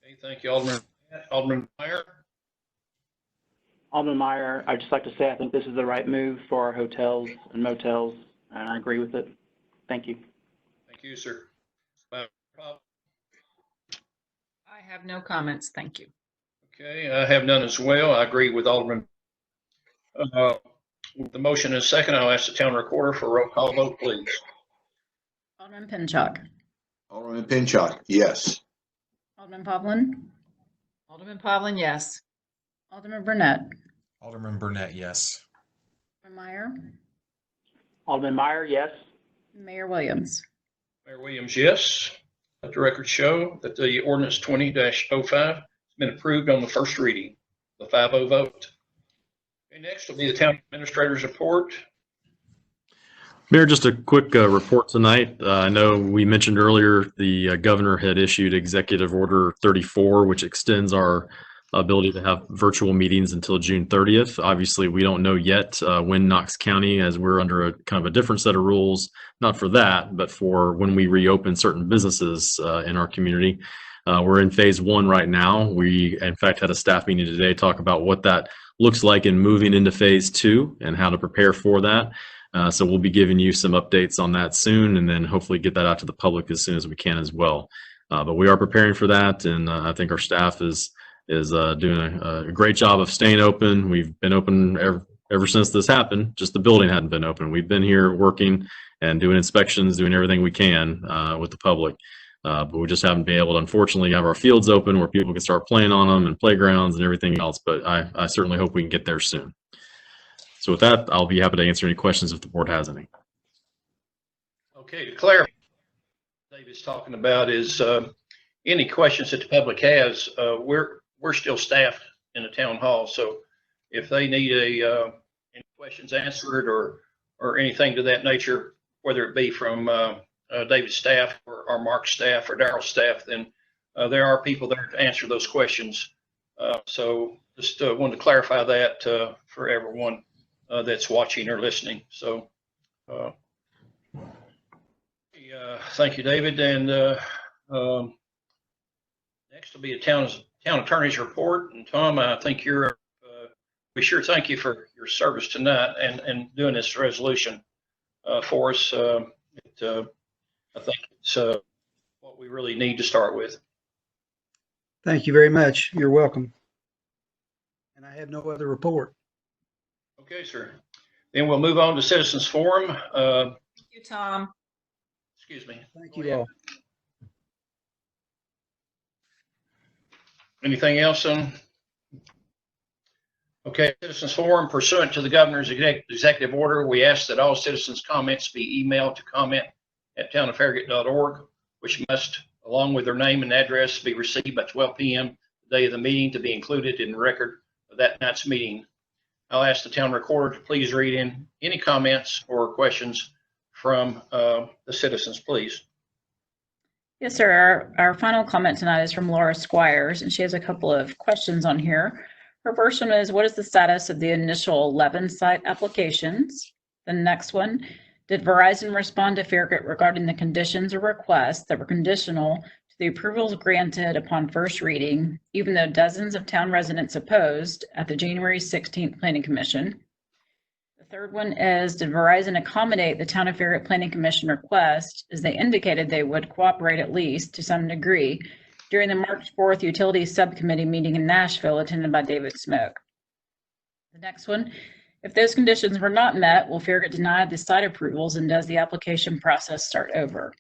Okay, thank you, Alderman. Alderman Meyer. Alderman Meyer, I'd just like to say I think this is the right move for our hotels and motels, and I agree with it. Thank you. Thank you, sir. I have no comments. Thank you. Okay, I have none as well. I agree with Alderman. The motion is second. I'll ask the town recorder for a roll call vote, please. Alderman Pinchot. Alderman Pinchot, yes. Alderman Pavlin. Alderman Pavlin, yes. Alderman Burnett. Alderman Burnett, yes. Alderman Meyer. Alderman Meyer, yes. Mayor Williams. Mayor Williams, yes. Let the record show that the ordinance 20-05 has been approved on the first reading, the 5-0 vote. Okay, next will be the town administrator's report. Mayor, just a quick report tonight. I know we mentioned earlier the governor had issued Executive Order 34, which extends our ability to have virtual meetings until June 30th. Obviously, we don't know yet when Knox County, as we're under a kind of a different set of rules, not for that, but for when we reopen certain businesses in our community. We're in phase 1 right now. We, in fact, had a staff meeting today talk about what that looks like in moving into phase 2 and how to prepare for that. So we'll be giving you some updates on that soon, and then hopefully get that out to the public as soon as we can as well. But we are preparing for that, and I think our staff is doing a great job of staying open. We've been open ever since this happened. Just the building hadn't been open. We've been here working and doing inspections, doing everything we can with the public. But we just haven't been able to, unfortunately, have our fields open where people can start playing on them and playgrounds and everything else. But I certainly hope we can get there soon. So with that, I'll be happy to answer any questions if the board has any. Okay, to clarify, what David's talking about is any questions that the public has. We're still staffed in the town hall, so if they need any questions answered or anything to that nature, whether it be from David's staff or Mark's staff or Daryl's staff, then there are people there to answer those questions. So just wanted to clarify that for everyone that's watching or listening. So thank you, David. And next will be a town attorney's report. And Tom, I think we sure thank you for your service tonight and doing this resolution for us. I think it's what we really need to start with. Thank you very much. You're welcome. And I have no other report. Okay, sir. Then we'll move on to Citizens Forum. Thank you, Tom. Excuse me. Thank you all. Anything else on? Okay, Citizens Forum, pursuant to the governor's executive order, we ask that all citizens' comments be emailed to comment@townoffarragut.org, which must, along with their name and address, be received by 12 p.m. the day of the meeting to be included in the record of that night's meeting. I'll ask the town recorder to please read in any comments or questions from the citizens, please. Yes, sir. Our final comment tonight is from Laura Squires, and she has a couple of questions on here. Her first one is, what is the status of the initial 11 site applications? The next one, did Verizon respond to Farragut regarding the conditions or requests that were conditional to the approvals granted upon first reading, even though dozens of town residents opposed at the January 16th Planning Commission? The third one is, did Verizon accommodate the Town of Farragut Planning Commission request as they indicated they would cooperate at least to some degree during the March 4th Utilities Subcommittee meeting in Nashville attended by David Smoke. The next one, if those conditions were not met, will Farragut deny the site approvals and does the application process start over?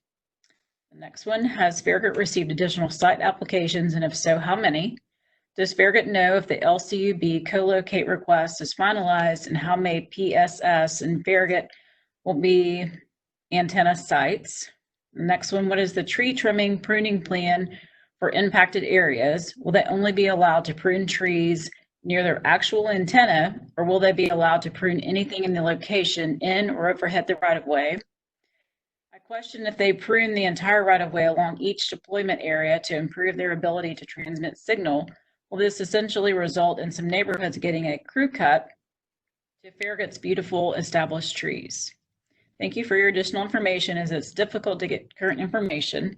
The next one, has Farragut received additional site applications, and if so, how many? Does Farragut know if the LCUB co-locate request is finalized, and how many PSS and Farragut will be antenna sites? The next one, what is the tree trimming pruning plan for impacted areas? Will they only be allowed to prune trees near their actual antenna, or will they be allowed to prune anything in the location in or overhead the right-of-way? I question if they prune the entire right-of-way along each deployment area to improve their ability to transmit signal. Will this essentially result in some neighborhoods getting a crew cut to Farragut's beautiful established trees? Thank you for your additional information, as it's difficult to get current information.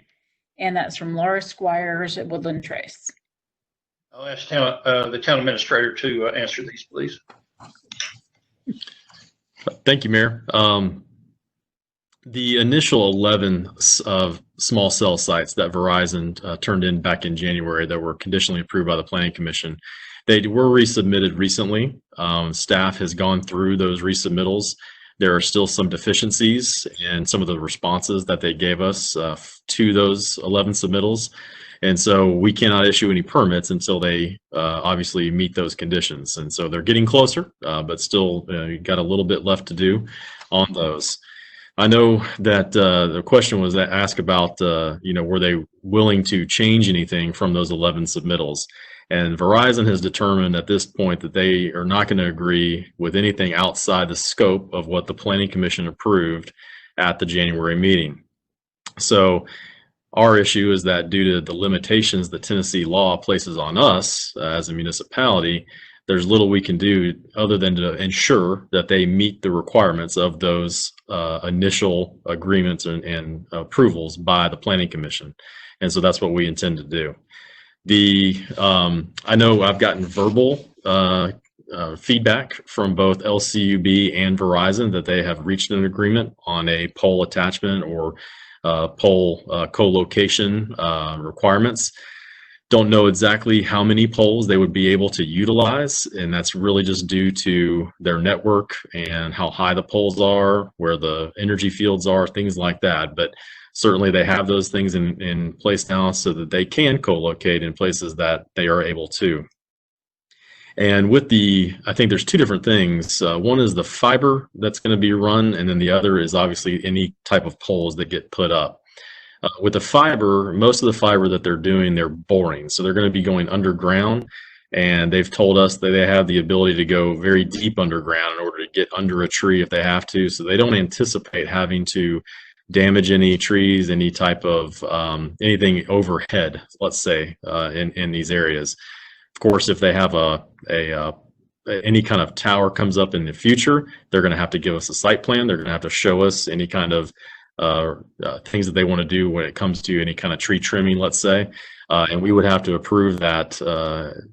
And that's from Laura Squires at Woodland Trace. I'll ask the town administrator to answer these, please. Thank you, Mayor. The initial 11 of small cell sites that Verizon turned in back in January that were conditionally approved by the Planning Commission, they were resubmitted recently. Staff has gone through those resubmittals. There are still some deficiencies in some of the responses that they gave us to those 11 submittals. And so we cannot issue any permits until they obviously meet those conditions. And so they're getting closer, but still got a little bit left to do on those. I know that the question was asked about, were they willing to change anything from those 11 submittals? And Verizon has determined at this point that they are not going to agree with anything outside the scope of what the Planning Commission approved at the January meeting. So our issue is that due to the limitations that Tennessee law places on us as a municipality, there's little we can do other than to ensure that they meet the requirements of those initial agreements and approvals by the Planning Commission. And so that's what we intend to do. I know I've gotten verbal feedback from both LCUB and Verizon that they have reached an agreement on a pole attachment or pole co-location requirements. Don't know exactly how many poles they would be able to utilize, and that's really just due to their network and how high the poles are, where the energy fields are, things like that. But certainly they have those things in place now so that they can co-locate in places that they are able to. And with I think there's two different things. One is the fiber that's going to be run, and then the other is obviously any type of poles that get put up. With the fiber, most of the fiber that they're doing, they're boring. So they're going to be going underground, and they've told us that they have the ability to go very deep underground in order to get under a tree if they have to. So they don't anticipate having to damage any trees, any type of anything overhead, let's say, in these areas. Of course, if they have any kind of tower comes up in the future, they're going to have to give us a site plan. They're going to have to show us any kind of things that they want to do when it comes to any kind of tree trimming, let's say, and we would have to approve that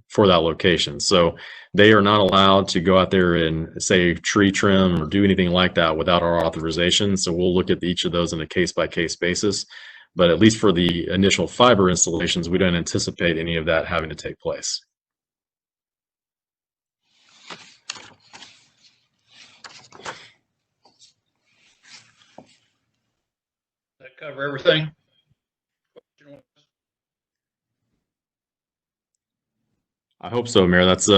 for that location. So they are not allowed to go out there and say tree trim or do anything like that without our authorization. So we'll look at each of those on a case-by-case basis. But at least for the initial fiber installations, we don't anticipate any of that having to take place. That cover everything? I hope so, Mayor. That's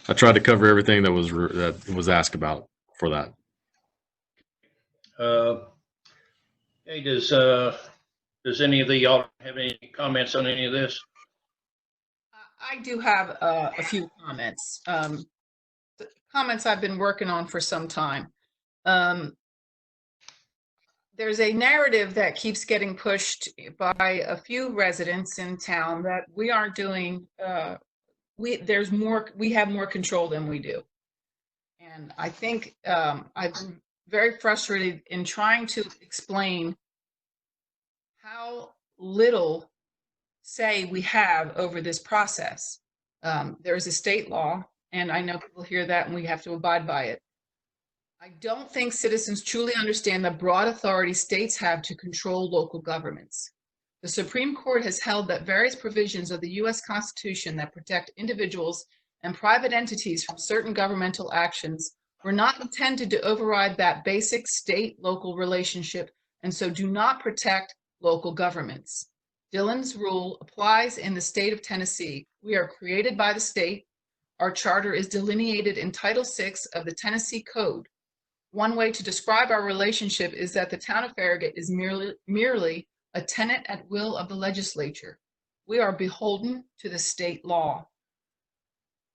I tried to cover everything that was asked about for that. Hey, does any of y'all have any comments on any of this? I do have a few comments. Comments I've been working on for some time. There's a narrative that keeps getting pushed by a few residents in town that we aren't doing, we have more control than we do. And I think I've been very frustrated in trying to explain how little say we have over this process. There is a state law, and I know people hear that and we have to abide by it. I don't think citizens truly understand the broad authority states have to control local governments. The Supreme Court has held that various provisions of the U.S. Constitution that protect individuals and private entities from certain governmental actions were not intended to override that basic state-local relationship and so do not protect local governments. Dillon's rule applies in the state of Tennessee. We are created by the state. Our charter is delineated in Title VI of the Tennessee Code. One way to describe our relationship is that the town of Farragut is merely a tenant at will of the legislature. We are beholden to the state law.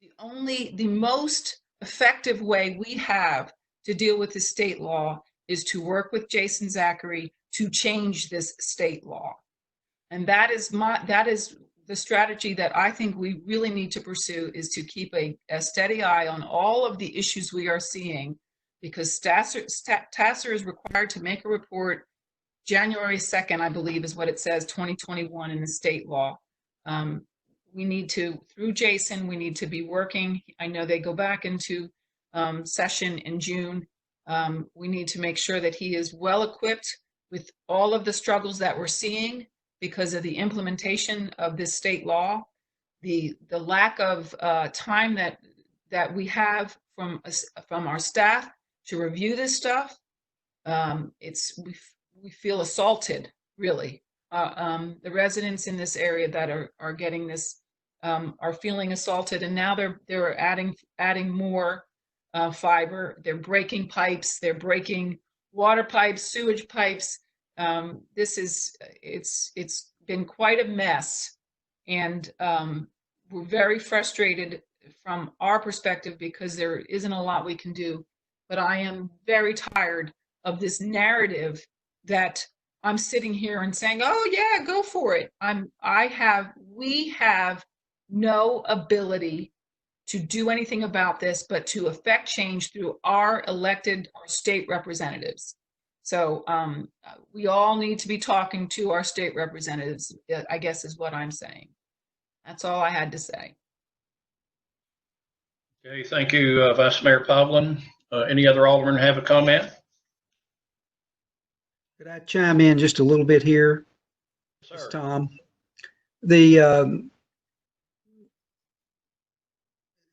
The most effective way we have to deal with the state law is to work with Jason Zachary to change this state law. And that is the strategy that I think we really need to pursue, is to keep a steady eye on all of the issues we are seeing, because TASER is required to make a report January 2nd, I believe is what it says, 2021 in the state law. We need to, through Jason, we need to be working. I know they go back into session in June. We need to make sure that he is well equipped with all of the struggles that we're seeing because of the implementation of this state law, the lack of time that we have from our staff to review this stuff. We feel assaulted, really. The residents in this area that are getting this are feeling assaulted, and now they're adding more fiber. They're breaking pipes. They're breaking water pipes, sewage pipes. It's been quite a mess, and we're very frustrated from our perspective because there isn't a lot we can do. But I am very tired of this narrative that I'm sitting here and saying, "Oh yeah, go for it." We have no ability to do anything about this, but to affect change through our state representatives. So we all need to be talking to our state representatives, I guess is what I'm saying. That's all I had to say. Okay, thank you, Vice Mayor Pavlin. Any other aldermen have a comment? Could I chime in just a little bit here? Sir. Tom,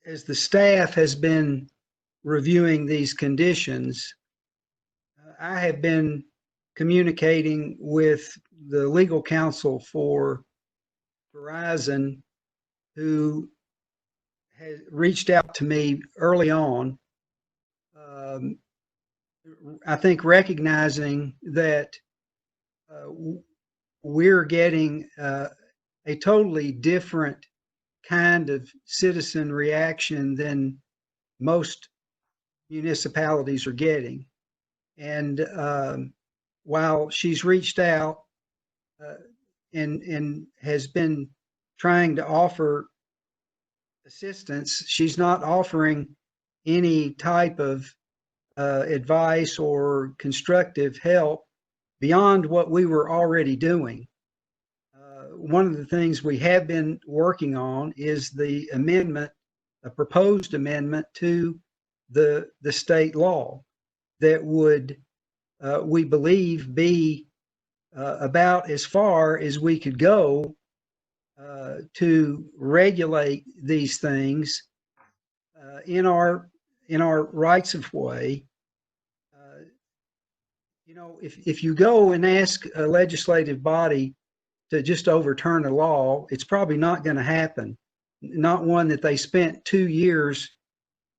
as the staff has been reviewing these conditions, I have been communicating with the legal counsel for Verizon, who has reached out to me early on. I think recognizing that we're getting a totally different kind of citizen reaction than most municipalities are getting. And while she's reached out and has been trying to offer assistance, she's not offering any type of advice or constructive help beyond what we were already doing. One of the things we have been working on is the amendment, a proposed amendment to the state law that would, we believe, be about as far as we could go to regulate these things in our rights of way. You know, if you go and ask a legislative body to just overturn a law, it's probably not going to happen. Not one that they spent 2 years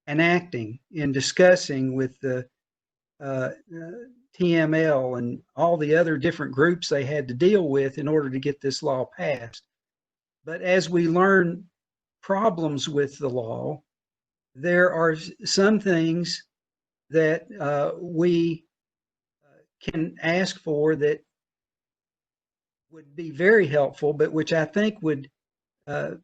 enacting and discussing with the TML and all the other different groups they had to deal with in order to get this law passed. But as we learn problems with the law, there are some things that we can ask for that would be very helpful, but which I think would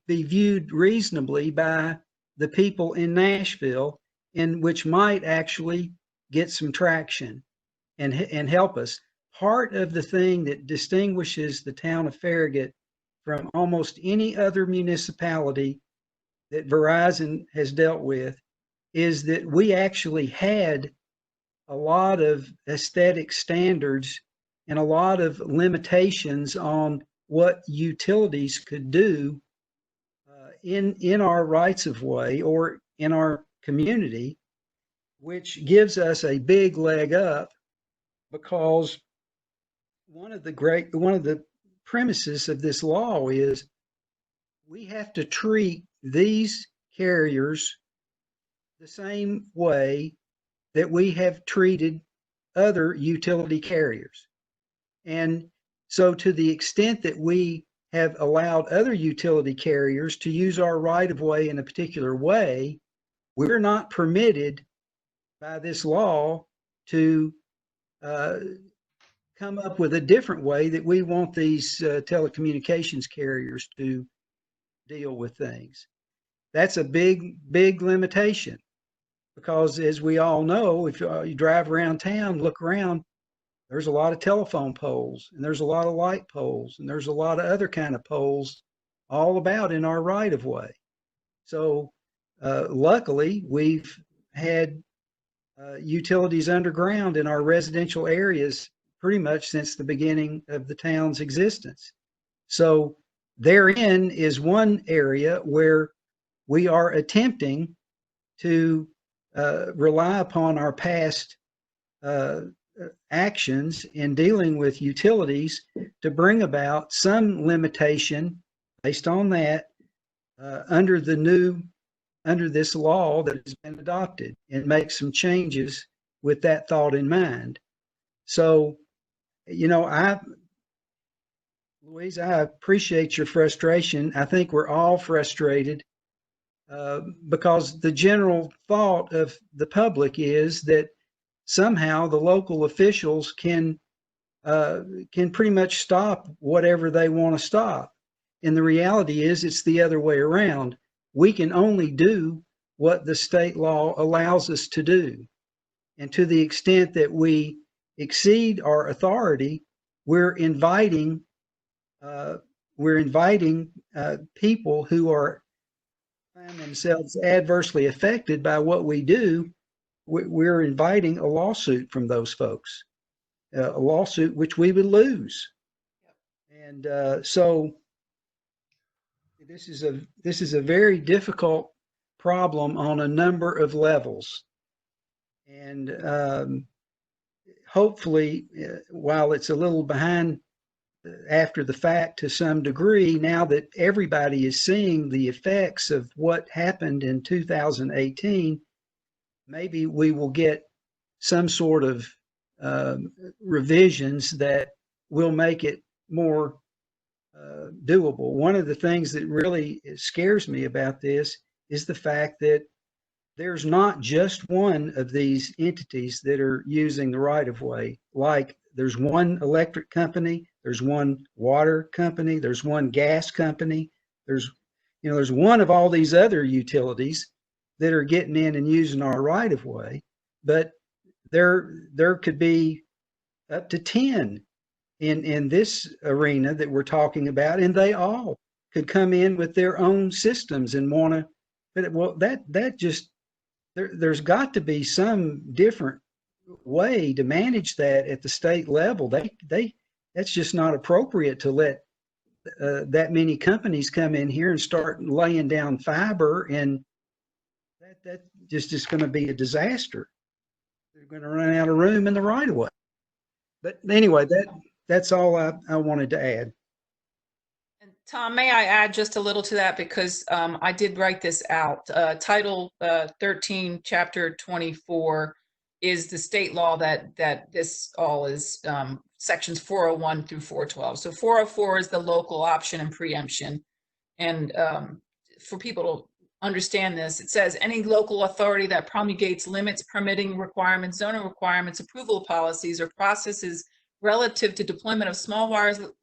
be viewed reasonably by the people in Nashville, and which might actually get some traction and help us. Part of the thing that distinguishes the town of Farragut from almost any other municipality that Verizon has dealt with is that we actually had a lot of aesthetic standards and a lot of limitations on what utilities could do in our rights of way or in our community, which gives us a big leg up, because one of the premises of this law is we have to treat these carriers the same way that we have treated other utility carriers. And so to the extent that we have allowed other utility carriers to use our right of way in a particular way, we're not permitted by this law to come up with a different way that we want these telecommunications carriers to deal with things. That's a big, big limitation, because as we all know, if you drive around town, look around, there's a lot of telephone poles, and there's a lot of light poles, and there's a lot of other kind of poles all about in our right of way. So luckily, we've had utilities underground in our residential areas pretty much since the beginning of the town's existence. So therein is one area where we are attempting to rely upon our past actions in dealing with utilities to bring about some limitation based on that under this law that has been adopted, and make some changes with that thought in mind. So, Louise, I appreciate your frustration. I think we're all frustrated because the general thought of the public is that somehow the local officials can pretty much stop whatever they want to stop. And the reality is it's the other way around. We can only do what the state law allows us to do. And to the extent that we exceed our authority, we're inviting people who are find themselves adversely affected by what we do. We're inviting a lawsuit from those folks, a lawsuit which we would lose. And so this is a very difficult problem on a number of levels. And hopefully, while it's a little behind after the fact to some degree, now that everybody is seeing the effects of what happened in 2018, maybe we will get some sort of revisions that will make it more doable. One of the things that really scares me about this is the fact that there's not just one of these entities that are using the right of way. Like there's one electric company, there's one water company, there's one gas company, there's one of all these other utilities that are getting in and using our right of way. But there could be up to 10 in this arena that we're talking about, and they all could come in with their own systems and want to. But well, that just there's got to be some different way to manage that at the state level. That's just not appropriate to let that many companies come in here and start laying down fiber, and that just is going to be a disaster. They're going to run out of room in the right of way. But anyway, that's all I wanted to add. And Tom, may I add just a little to that, because I did write this out. Title 13, Chapter 24 is the state law that this all is sections 401 through 412. So 404 is the local option and preemption. And for people to understand this, it says any local authority that promulgates limits, permitting requirements, zoning requirements, approval policies, or processes relative to deployment of small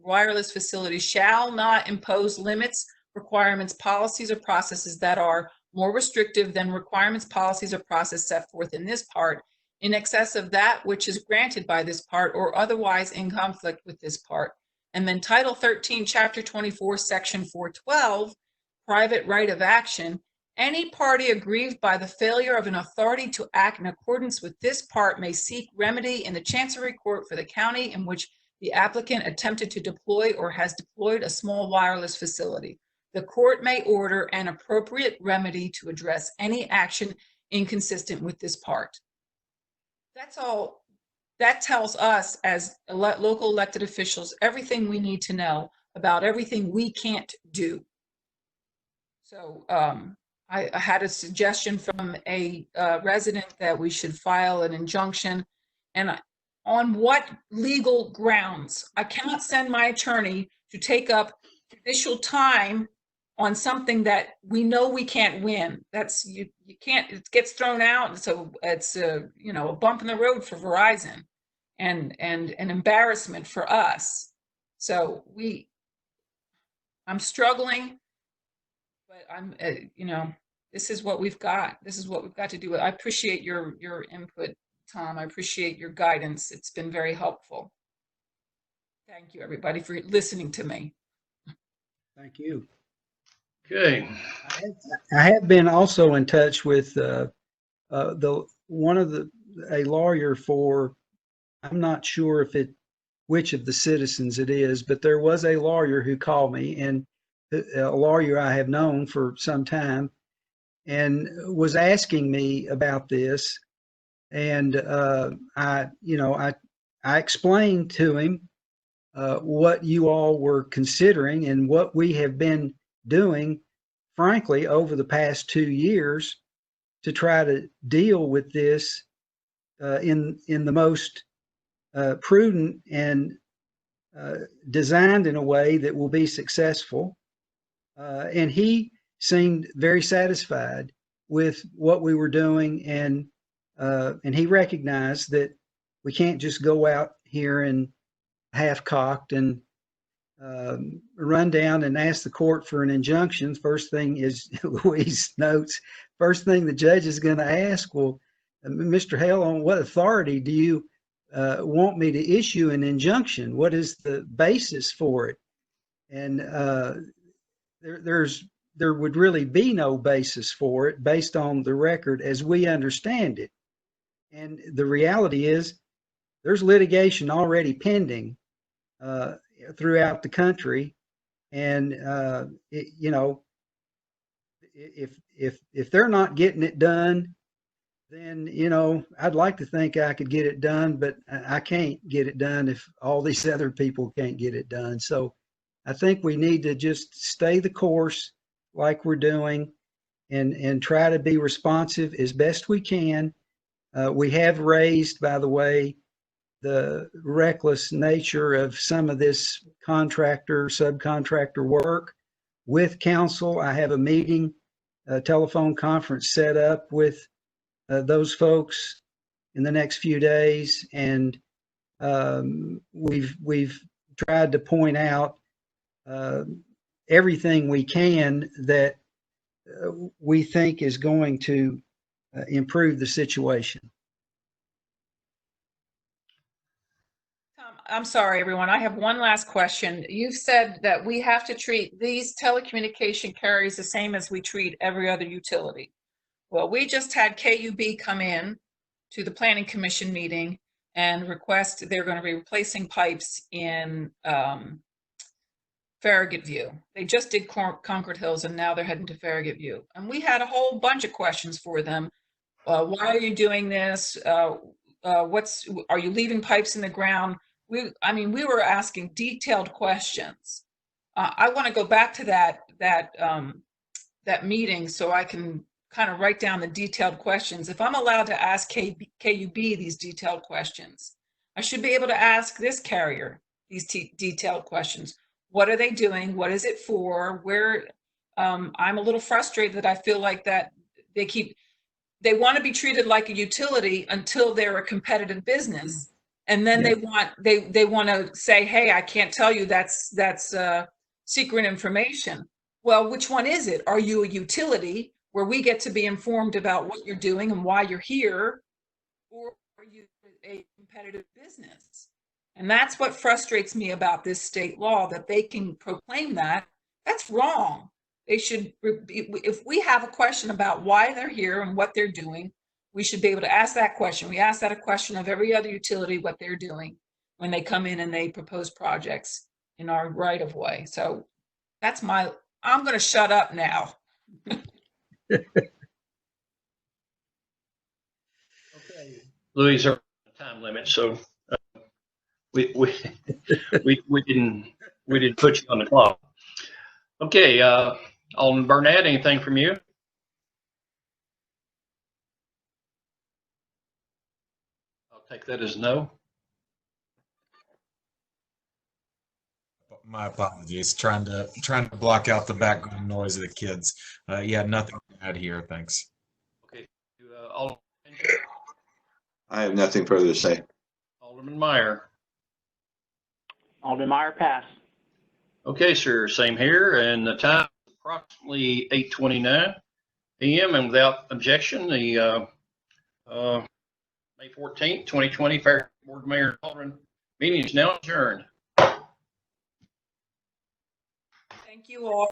wireless facilities shall not impose limits, requirements, policies, or processes that are more restrictive than requirements, policies, or process set forth in this part, in excess of that which is granted by this part, or otherwise in conflict with this part. And then Title 13, Chapter 24, Section 412, private right of action. Any party aggrieved by the failure of an authority to act in accordance with this part may seek remedy in the Chancery Court for the county in which the applicant attempted to deploy or has deployed a small wireless facility. The court may order an appropriate remedy to address any action inconsistent with this part. That's all. That tells us as local elected officials everything we need to know about everything we can't do. So I had a suggestion from a resident that we should file an injunction. And on what legal grounds? I cannot send my attorney to take up judicial time on something that we know we can't win. That's you can't, it gets thrown out. So it's a bump in the road for Verizon and an embarrassment for us. So I'm struggling, but I'm this is what we've got. This is what we've got to do. I appreciate your input, Tom. I appreciate your guidance. It's been very helpful. Thank you, everybody, for listening to me. Thank you. Okay. I have been also in touch with a lawyer for, I'm not sure which of the citizens it is, but there was a lawyer who called me, and a lawyer I have known for some time, and was asking me about this. And I explained to him what you all were considering and what we have been doing, frankly, over the past 2 years to try to deal with this in the most prudent and designed in a way that will be successful. And he seemed very satisfied with what we were doing, and he recognized that we can't just go out here and half-cocked and run down and ask the court for an injunction. First thing is, Louise notes, first thing the judge is going to ask, well, Mr. Hale, on what authority do you want me to issue an injunction? What is the basis for it? And there would really be no basis for it based on the record as we understand it. And the reality is there's litigation already pending throughout the country. And, if they're not getting it done, then, I'd like to think I could get it done, but I can't get it done if all these other people can't get it done. So I think we need to just stay the course like we're doing and try to be responsive as best we can. We have raised, by the way, the reckless nature of some of this subcontractor work with council. I have a meeting, a telephone conference set up with those folks in the next few days, and we've tried to point out everything we can that we think is going to improve the situation. Tom, I'm sorry, everyone. I have one last question. You've said that we have to treat these telecommunication carriers the same as we treat every other utility. Well, we just had KUB come in to the Planning Commission meeting and request they're going to be replacing pipes in Farragut View. They just did Concord Hills, and now they're heading to Farragut View. And we had a whole bunch of questions for them. Why are you doing this? Are you leaving pipes in the ground? We were asking detailed questions. I want to go back to that meeting so I can kind of write down the detailed questions. If I'm allowed to ask KUB these detailed questions, I should be able to ask this carrier these detailed questions. What are they doing? What is it for? I'm a little frustrated that I feel like that they want to be treated like a utility until they're a competitive business. And then they want to say, hey, I can't tell you that's secret information. Well, which one is it? Are you a utility where we get to be informed about what you're doing and why you're here, or are you a competitive business? And that's what frustrates me about this state law, that they can proclaim that. That's wrong. They should, if we have a question about why they're here and what they're doing, we should be able to ask that question. We ask that a question of every other utility, what they're doing. when they come in and they propose projects in our right of way. So that's I'm going to shut up now. Okay. Louis, our time limit, so we didn't put you on the clock. Okay, Alderman Burnett, anything from you? I'll take that as no. My apologies. Trying to block out the background noise of the kids. Yeah, nothing to add here. Thanks. Okay, Alderman I have nothing further to say. Alderman Meyer. Alderman Meyer, pass. Okay, sir, same here, and the time is approximately 8:29 p.m. and without objection, the May 14th, 2020 Farragut Board of Mayor and Alderman meeting is now adjourned. Thank you all.